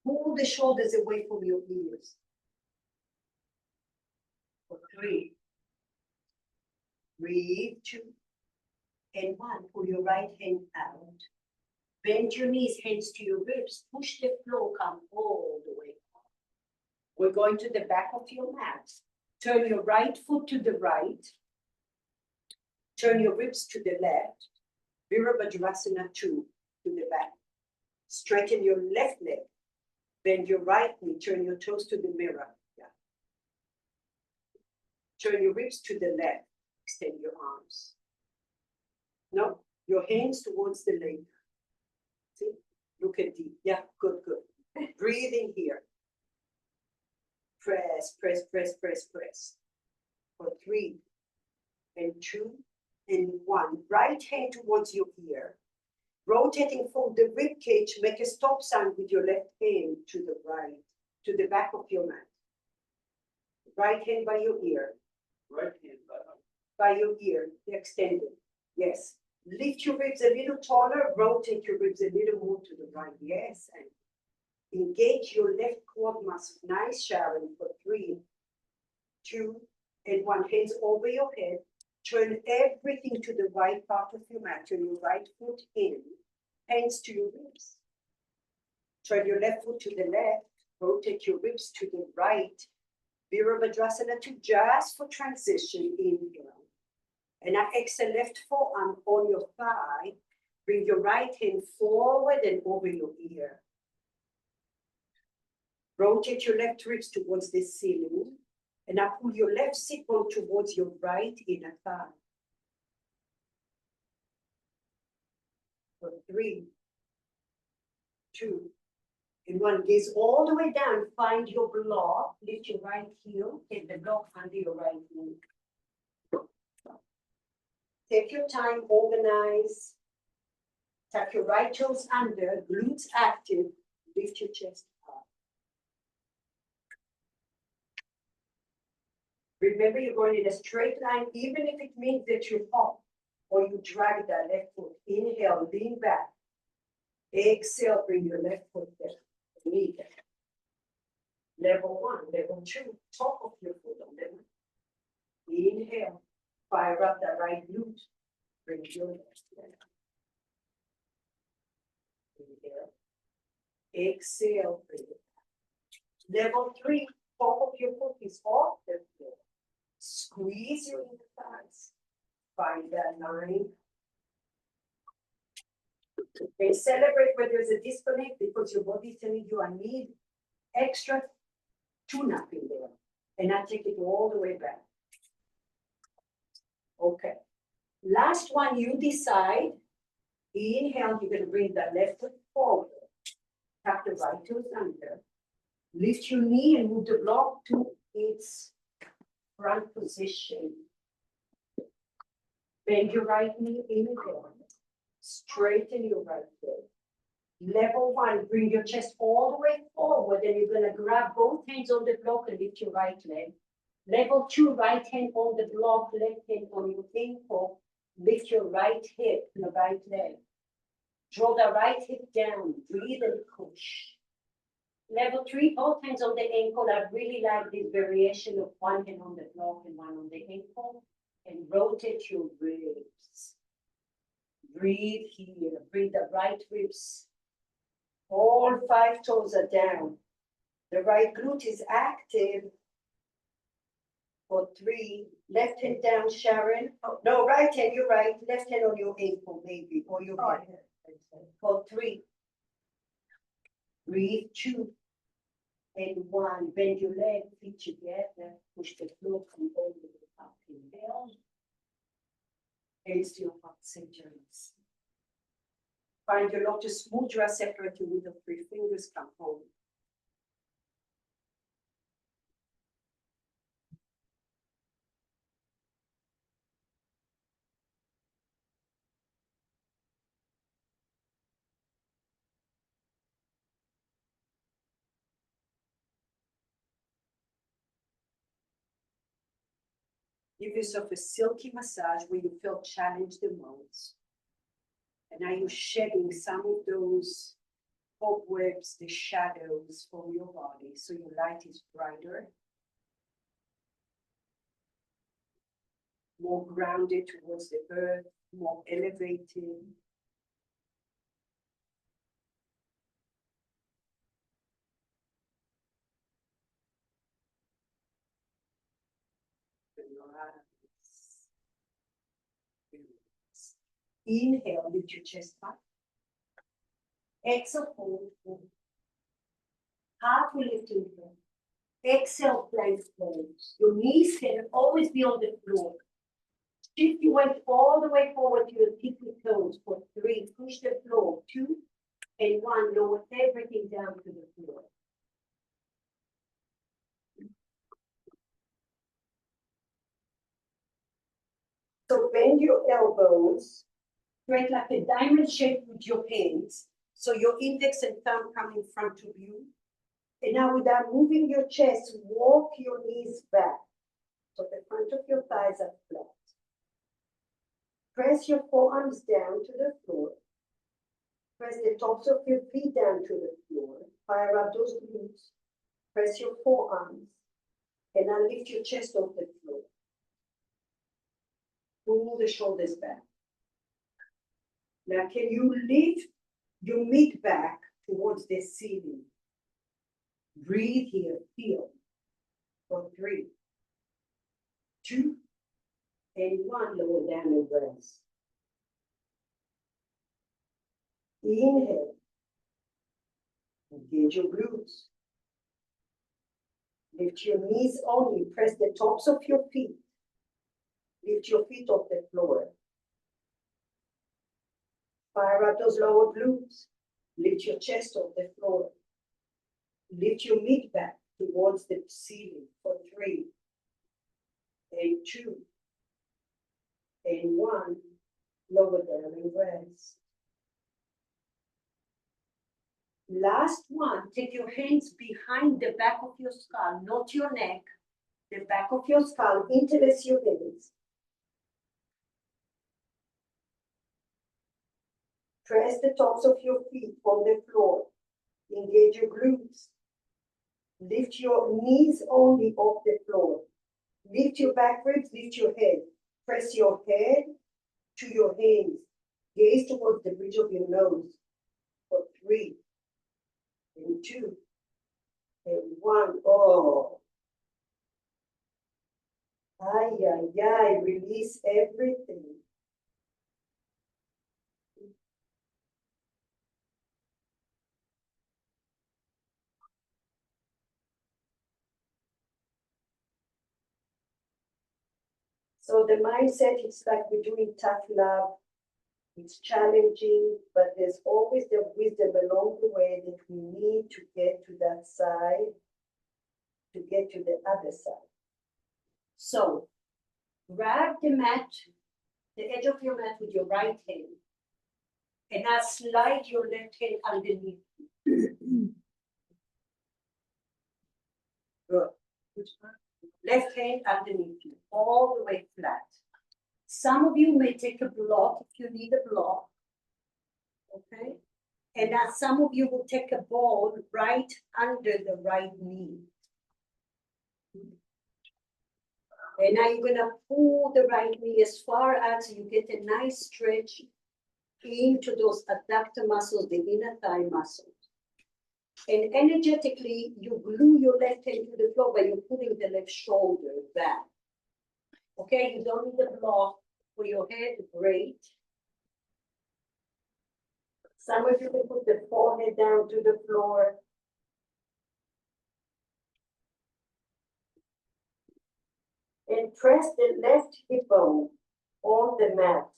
Pull the shoulders away from your ears. For 3. Breathe, 2. And 1. Pull your right hand out. Bend your knees, hands to your ribs. Push the floor, come all the way up. We're going to the back of your mat. Turn your right foot to the right. Turn your ribs to the left. Virabhadrasana 2 to the back. Straighten your left leg. Bend your right knee. Turn your toes to the mirror. Yeah. Turn your ribs to the left. Extend your arms. No, your hands towards the leg. See, look at the, yeah, good, good. Breathe in here. Press, press, press, press, press. For 3 and 2 and 1. Right hand towards your ear. Rotating from the rib cage, make a stop sign with your left hand to the right, to the back of your mat. Right hand by your ear. Right hand, By your ear, extended. Yes. Lift your ribs a little taller, rotate your ribs a little more to the right. Yes. And engage your left quad muscle. Nice, Sharon, for 3, 2, and 1. Hands over your head. Turn everything to the right part of your mat. Turn your right foot in. Hands to your ribs. Turn your left foot to the left. Rotate your ribs to the right. Virabhadrasana 2, just for transition. Inhale. And now exhale, left forearm on your thigh. Bring your right hand forward and over your ear. Rotate your left ribs towards the ceiling. And now pull your left sit bone towards your right inner thigh. For 3, 2, and 1. Gaze all the way down. Find your block. Lift your right heel. Take the block under your right knee. Take your time. Organize. Tuck your right toes under. Glutes active. Lift your chest up. Remember, you're going in a straight line, even if it means that you hop or you drag that left foot. Inhale, lean back. Exhale, bring your left foot there. Knee there. Level 1, level 2, top of your foot on them. Inhale, fire up that right glute. Bring your left there. Inhale. Exhale, bring it back. Level 3, top of your foot is off the floor. Squeeze your inner thighs. Find that line. And celebrate when there's a disconnect because your body is telling you, I need extra tune-up in there. And I take it all the way back. Okay. Last one, you decide. Inhale, you're going to bring the left foot forward. Tuck the right toes under. Lift your knee and move the block to its front position. Bend your right knee in there. Straighten your right leg. Level 1, bring your chest all the way forward and you're going to grab both hands on the block and lift your right leg. Level 2, right hand on the block, left hand on your ankle. Lift your right hip and the right leg. Draw the right hip down. Breathe and push. Level 3, both hands on the ankle. I really like this variation of one hand on the block and one on the ankle. And rotate your ribs. Breathe here. Bring the right ribs. All 5 toes are down. The right glute is active. For 3, left hand down, Sharon. Oh, no, right hand, you're right. Left hand on your ankle, maybe, or your head. For 3. Breathe, 2. And 1. Bend your leg, feet together. Push the floor from all the way up. Inhale. Hands to your heart centers. Find your lotus mudra, separate your middle 3 fingers, come home. Give yourself a silky massage where you feel challenged the most. And now you're shedding some of those cobwebs, the shadows from your body, so your light is brighter, more grounded towards the earth, more elevated. Inhale, lift your chest up. Exhale, hold. Heart will lift in here. Exhale, plank pose. Your knees can always be on the floor. Shift your weight all the way forward to your tippy toes for 3. Push the floor. 2 and 1. Lower everything down to the floor. So bend your elbows, create like a diamond shape with your hands. So your index and thumb come in front of you. And now without moving your chest, walk your knees back. So the front of your thighs are flat. Press your forearms down to the floor. Press the tops of your feet down to the floor. Fire up those glutes. Press your forearms. And now lift your chest off the floor. Pull the shoulders back. Now can you lift your mid back towards the ceiling? Breathe here, feel. For 3, 2, and 1. Lower down your breath. Inhale. Engage your glutes. Lift your knees only. Press the tops of your feet. Lift your feet off the floor. Fire up those lower glutes. Lift your chest off the floor. Lift your mid back towards the ceiling for 3, and 2, and 1. Lower down and rest. Last one, take your hands behind the back of your skull, not your neck, the back of your skull. Interlace your hands. Press the tops of your feet on the floor. Engage your glutes. Lift your knees only off the floor. Lift your back ribs, lift your head. Press your head to your hands. Gaze towards the bridge of your nose for 3, and 2, and 1. Oh. Ay, ay, ay. Release everything. So the mindset is like we're doing tough love. It's challenging, but there's always the wisdom along the way that we need to get to that side, to get to the other side. So grab the mat, the edge of your mat with your right hand, and now slide your left hand underneath. Good. Left hand underneath you, all the way flat. Some of you may take a block if you need a block. Okay? And now some of you will take a ball right under the right knee. And now you're gonna pull the right knee as far as you get a nice stretch into those adductor muscles, the inner thigh muscles. And energetically, you glue your left hand to the floor by you pulling the left shoulder back. Okay, you don't need a block for your head, great. Some of you can put the forehead down to the floor. And press the left hip bone on the mat.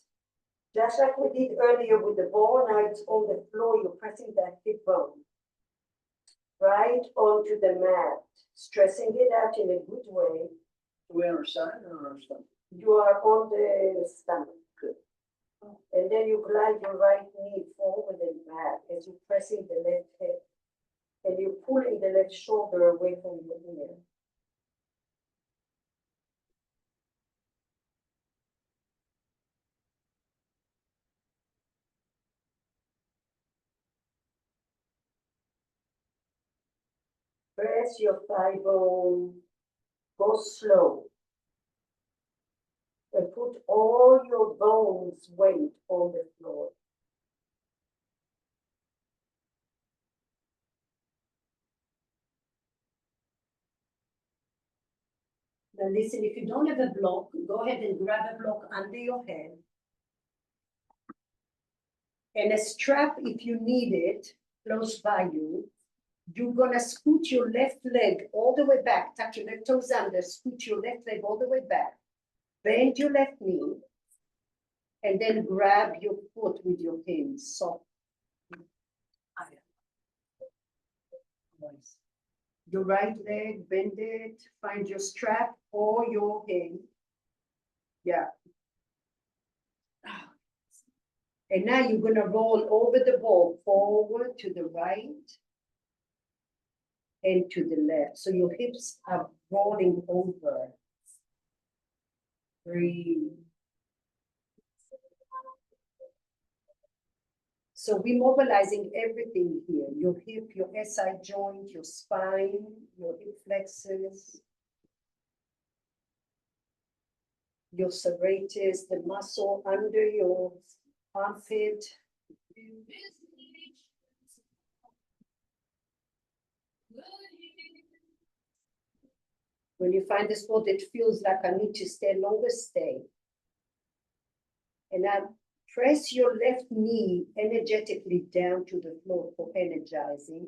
Just like we did earlier with the ball, now it's on the floor, you're pressing that hip bone. Right onto the mat, stressing it out in a good way. We on our side or on our stomach? You are on the stomach. Good. And then you glide your right knee forward and back as you're pressing the left hip. And you're pulling the left shoulder away from your ear. Press your thigh bone. Go slow. And put all your bones weight on the floor. Now listen, if you don't have a block, go ahead and grab a block under your head. And a strap if you need it, close by you. You're gonna scoot your left leg all the way back, tuck your left toes under, scoot your left leg all the way back, bend your left knee, and then grab your foot with your hands, soft. Your right leg, bend it, find your strap or your hand. Yeah. And now you're gonna roll over the ball, forward to the right and to the left. So your hips are rolling over. Breathe. So we're mobilizing everything here, your hip, your SI joint, your spine, your hip flexors, your serratus, the muscle under your armpit. When you find a spot that feels like I need to stay longer, stay. And now press your left knee energetically down to the floor for energizing.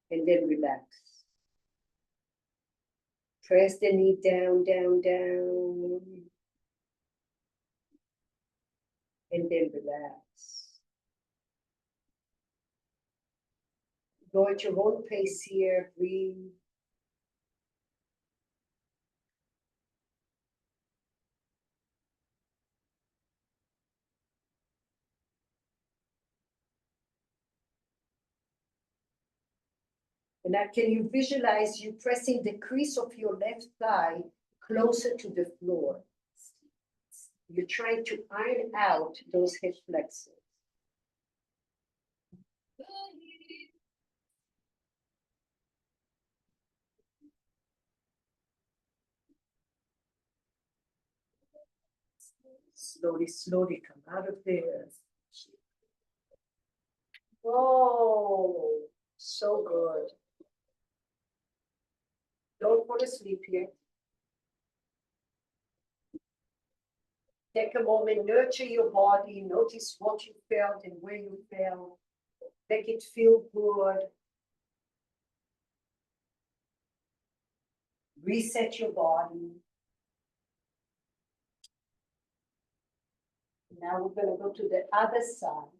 And then relax. Press the knee down, down, down. And then relax. Go at your own pace here, breathe. And now can you visualize you pressing the crease of your left thigh closer to the floor? You're trying to iron out those hip flexors. Slowly, slowly come out of there. Oh, so good. Don't fall asleep yet. Take a moment, nurture your body, notice what you felt and where you felt. Make it feel good. Reset your body. Now we're going to go to the other side.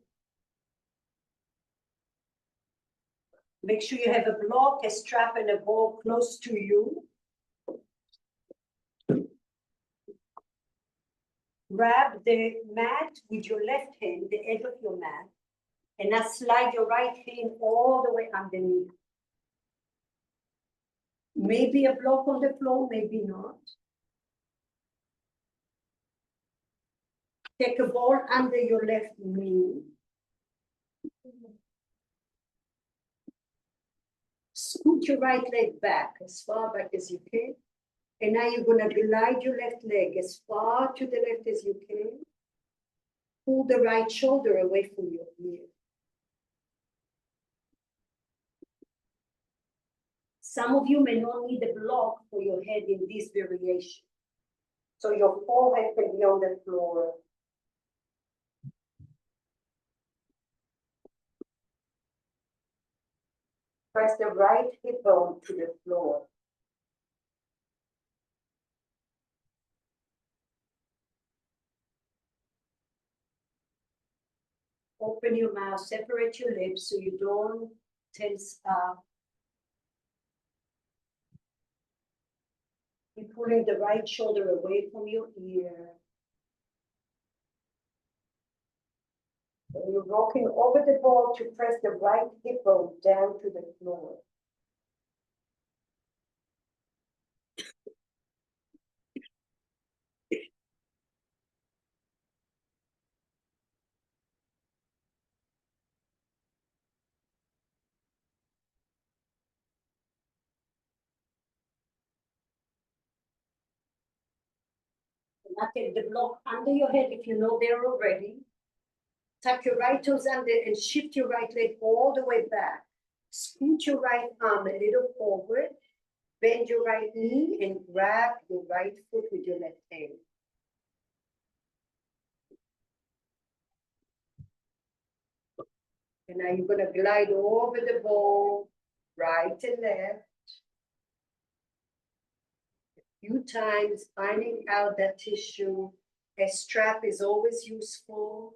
Make sure you have a block, a strap, and a ball close to you. Grab the mat with your left hand, the edge of your mat, and now slide your right hand all the way underneath. Maybe a block on the floor, maybe not. Take a ball under your left knee. Scoot your right leg back as far back as you can. And now you're going to glide your left leg as far to the left as you can. Pull the right shoulder away from your ear. Some of you may not need a block for your head in this variation. So your forehead can be on the floor. Press the right hip bone to the floor. Open your mouth, separate your lips so you don't tense up. You're pulling the right shoulder away from your ear. And you're rocking over the ball to press the right hip bone down to the floor. Now take the block under your head if you know they're already. Tuck your right toes under and shift your right leg all the way back. Scoot your right arm a little forward. Bend your right knee and grab your right foot with your left hand. And now you're gonna glide over the ball, right and left. A few times, ironing out that tissue. A strap is always useful.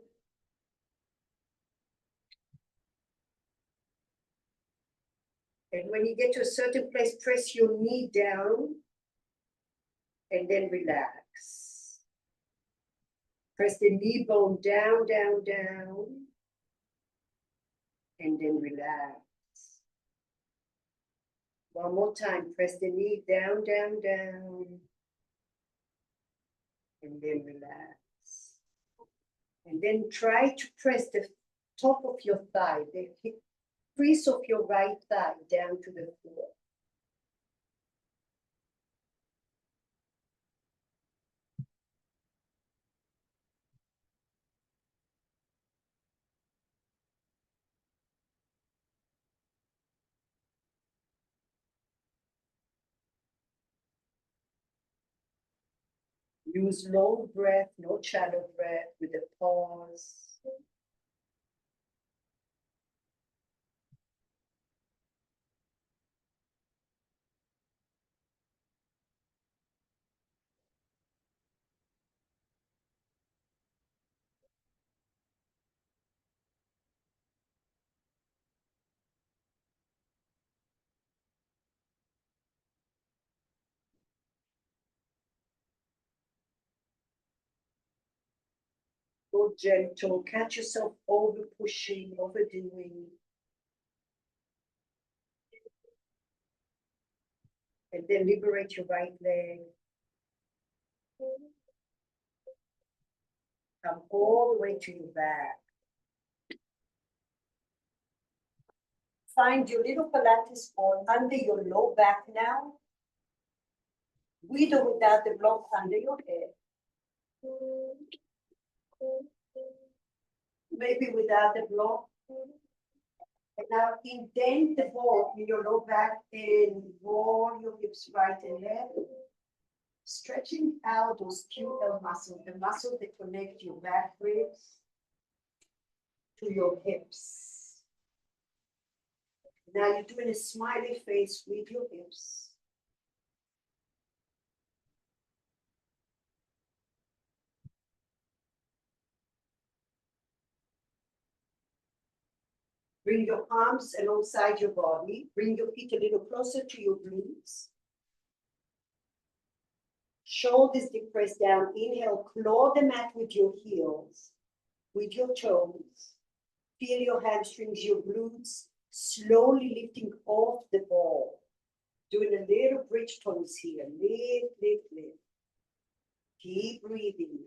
And when you get to a certain place, press your knee down and then relax. Press the knee bone down, down, down, and then relax. One more time, press the knee down, down, down, and then relax. And then try to press the top of your thigh, the crease of your right thigh down to the floor. Use long breath, no shallow breath, with a pause. Go gentle, catch yourself over pushing, overdoing. And then liberate your right leg. Come all the way to your back. Find your little Pilates ball under your low back now. With or without the block under your head. Maybe without the block. And now indent the ball in your low back and roll your hips right and left. Stretching out those QL muscles, the muscles that connect your back ribs to your hips. Now you're doing a smiley face with your hips. Bring your arms alongside your body. Bring your feet a little closer to your glutes. Shoulders depressed down. Inhale, claw the mat with your heels, with your toes. Feel your hamstrings, your glutes, slowly lifting off the ball. Doing a little bridge pose here. Lift, lift, lift. Keep breathing.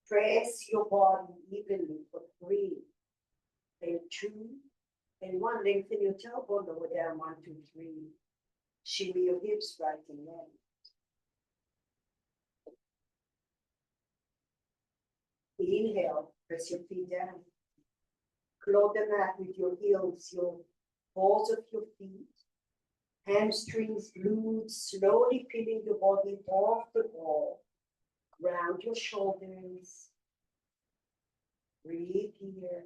Press your body evenly for 3 and 2 and 1. Lengthen your tailbone, lower down, 1, 2, 3. Shimmy your hips right and left. Inhale, press your feet down. Claw the mat with your heels, your balls of your feet. Hamstrings, glutes, slowly peeling your body off the ball. Ground your shoulders. Breathe here.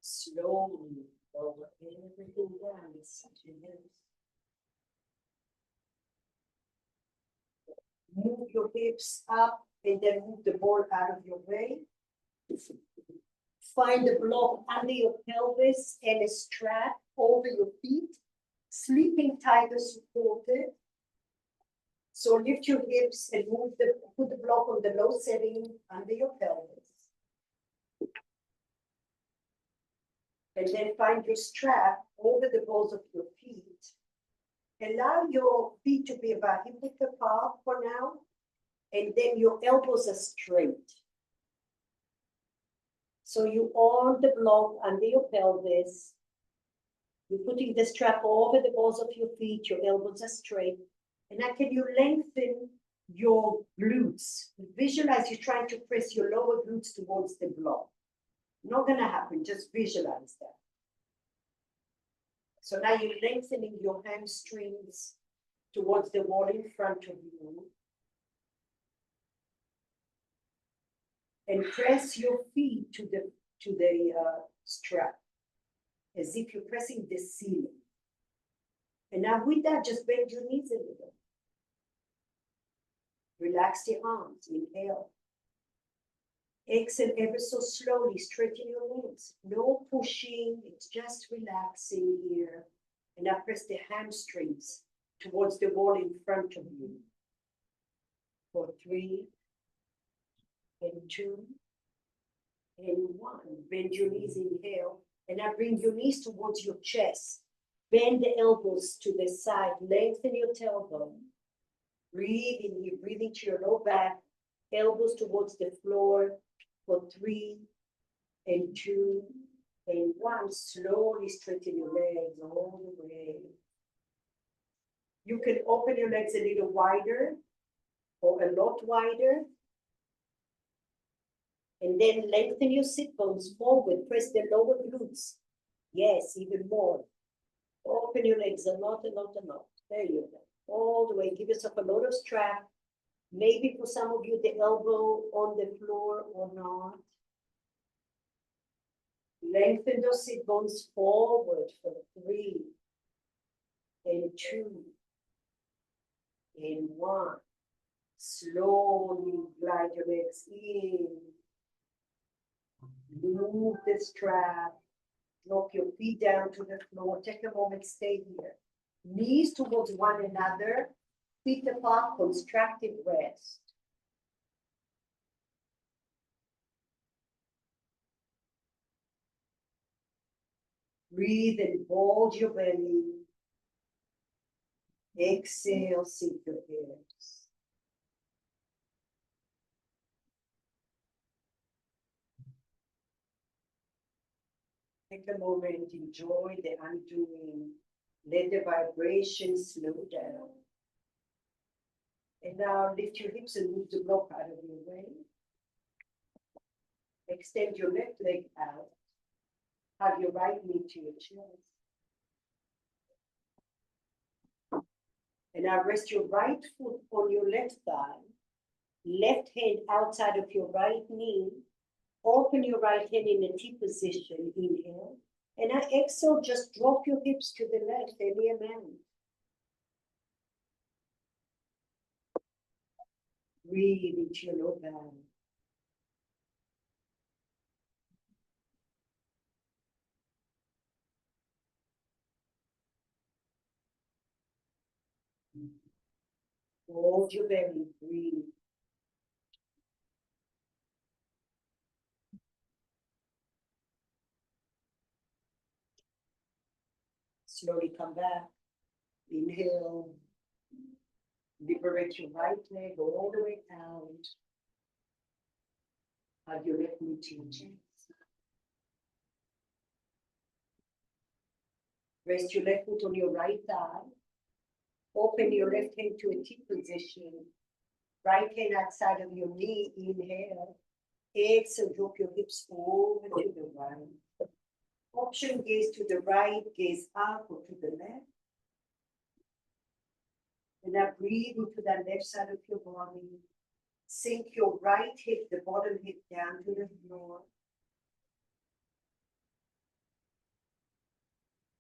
Slowly lower everything down. Move your hips up and then move the ball out of your way. Find a block under your pelvis and a strap over your feet. Sleeping tiger supported. So lift your hips and put the block on the low setting under your pelvis. And then find your strap over the balls of your feet. Allow your feet to be about hip width apart for now. And then your elbows are straight. So you on the block under your pelvis. You're putting the strap over the balls of your feet. Your elbows are straight. And now can you lengthen your glutes? Visualize you're trying to press your lower glutes towards the block. Not gonna happen, just visualize that. So now you're lengthening your hamstrings towards the wall in front of you. And press your feet to the strap, as if you're pressing the ceiling. And now with that, just bend your knees a little. Relax the arms, inhale. Exhale ever so slowly, straighten your legs. No pushing, it's just relaxing here. And now press the hamstrings towards the wall in front of you. For 3, and 2, and 1. Bend your knees, inhale. And now bring your knees towards your chest. Bend the elbows to the side, lengthen your tailbone. Breathe in here, breathe into your low back, elbows towards the floor for 3, and 2, and 1. Slowly straighten your legs all the way. You can open your legs a little wider or a lot wider. And then lengthen your sit bones forward, press the lower glutes. Yes, even more. Open your legs a lot, a lot, a lot. There you go. All the way, give yourself a lot of strap. Maybe for some of you, the elbow on the floor or not. Lengthen those sit bones forward for 3, and 2, and 1. Slowly glide your legs in. Move the strap. Drop your feet down to the floor. Take a moment, stay here. Knees towards one another. Feet apart, constructive rest. Breathe and hold your belly. Exhale, sink your hips. Take a moment, enjoy the undoing. Let the vibration slow down. And now lift your hips and move the block out of your way. Extend your left leg out. Have your right knee to your chest. And now rest your right foot on your left thigh. Left hand outside of your right knee. Open your right hand in a T position. Inhale. And now exhale, just drop your hips to the left, any amount. Breathe into your low back. Hold your belly, breathe. Slowly come back. Inhale. Liberate your right leg all the way out. Have your left knee to your chest. Rest your left foot on your right thigh. Open your left hand to a T position. Right hand outside of your knee. Inhale. Exhale, drop your hips over to the right. Option gaze to the right, gaze up or to the left. And now breathe into that left side of your body. Sink your right hip, the bottom hip down to the floor.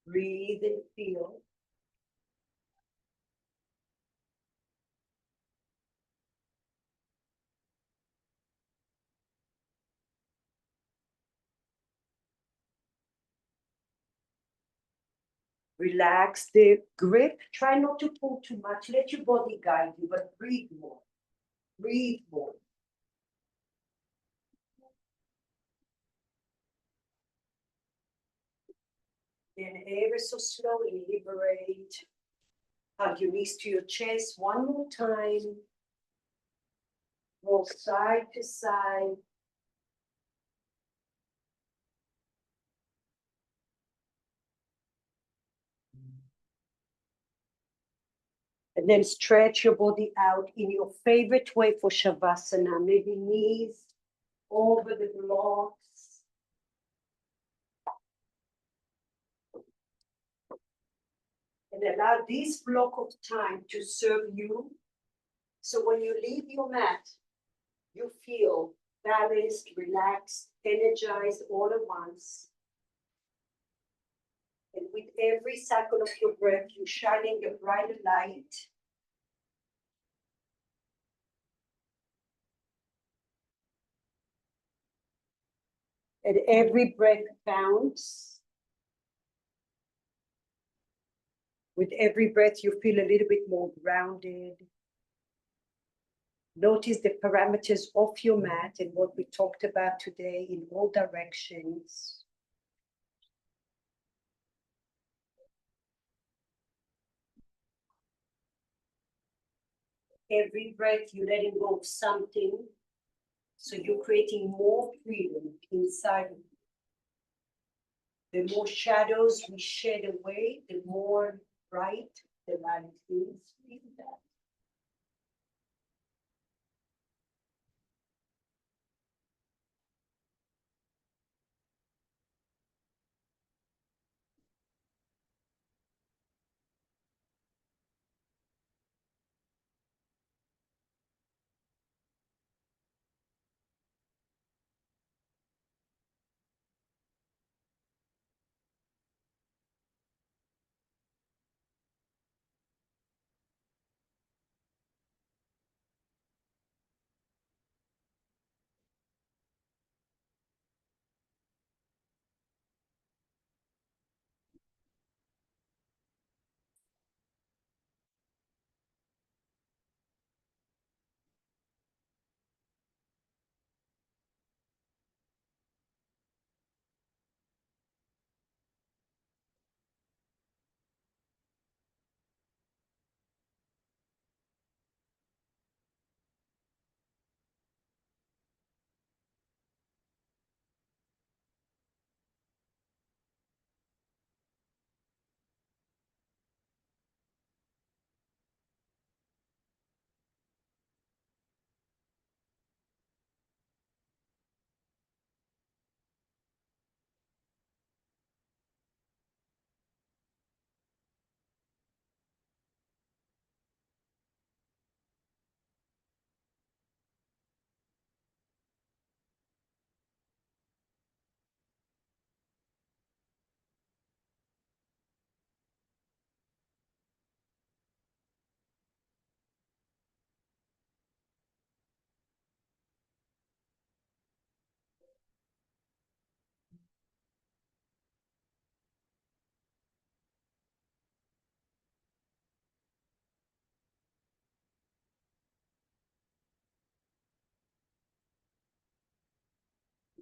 Breathe and feel. Relax the grip. Try not to pull too much. Let your body guide you, but breathe more. Breathe more. Then ever so slowly liberate. Hug your knees to your chest one more time. Roll side to side. And then stretch your body out in your favorite way for Shavasana. Maybe knees over the blocks. And allow this block of time to serve you. So when you leave your mat, you feel balanced, relaxed, energized all at once. And with every cycle of your breath, you're shining a brighter light. And every breath counts. With every breath, you feel a little bit more grounded. Notice the parameters of your mat and what we talked about today in all directions. Every breath, you're letting go of something. So you're creating more freedom inside of you. The more shadows we shed away, the more bright the light is. Feel that.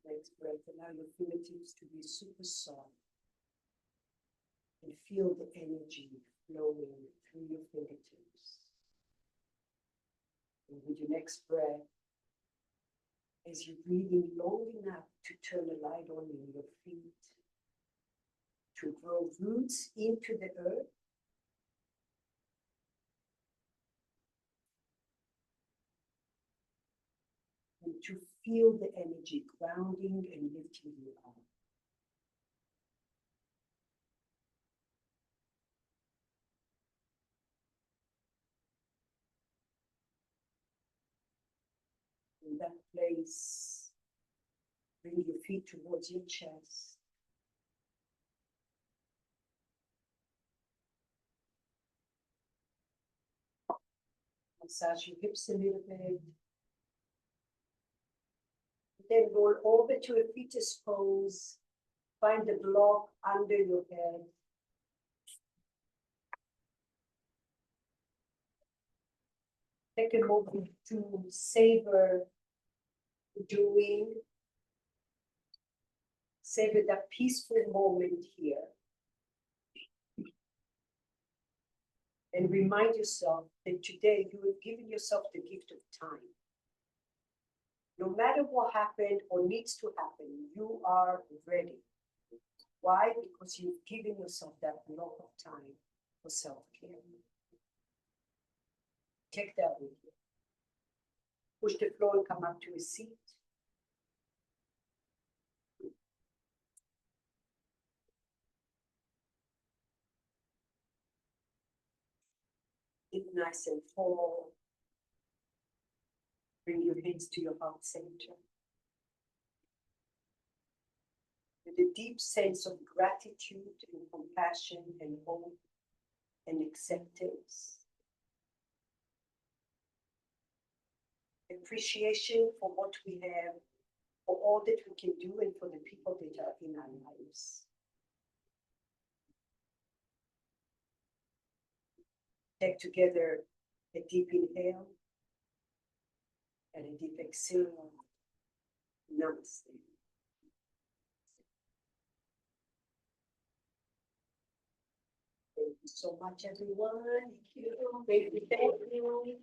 Next breath, allow your fingertips to be super soft. And feel the energy flowing through your fingertips. And with your next breath, as you're breathing long enough to turn the light on in your feet, to grow roots into the earth, and to feel the energy grounding and lifting you up. In that place, bring your feet towards your chest. Massage your hips a little bit. Then roll over to a fetus pose. Find the block under your head. Take a moment to savor doing. Savor that peaceful moment here. And remind yourself that today you have given yourself the gift of time. No matter what happened or needs to happen, you are ready. Why? Because you've given yourself that block of time for self-care. Take that with you. Push the floor and come up to a seat. Sit nice and tall. Bring your hands to your heart center. with a deep sense of gratitude and compassion and hope and acceptance. Appreciation for what we have, for all that we can do, and for the people that are in our lives. Take together a deep inhale and a deep exhale. Namaste. Thank you so much, everyone. Thank you. Thank you. Thank you.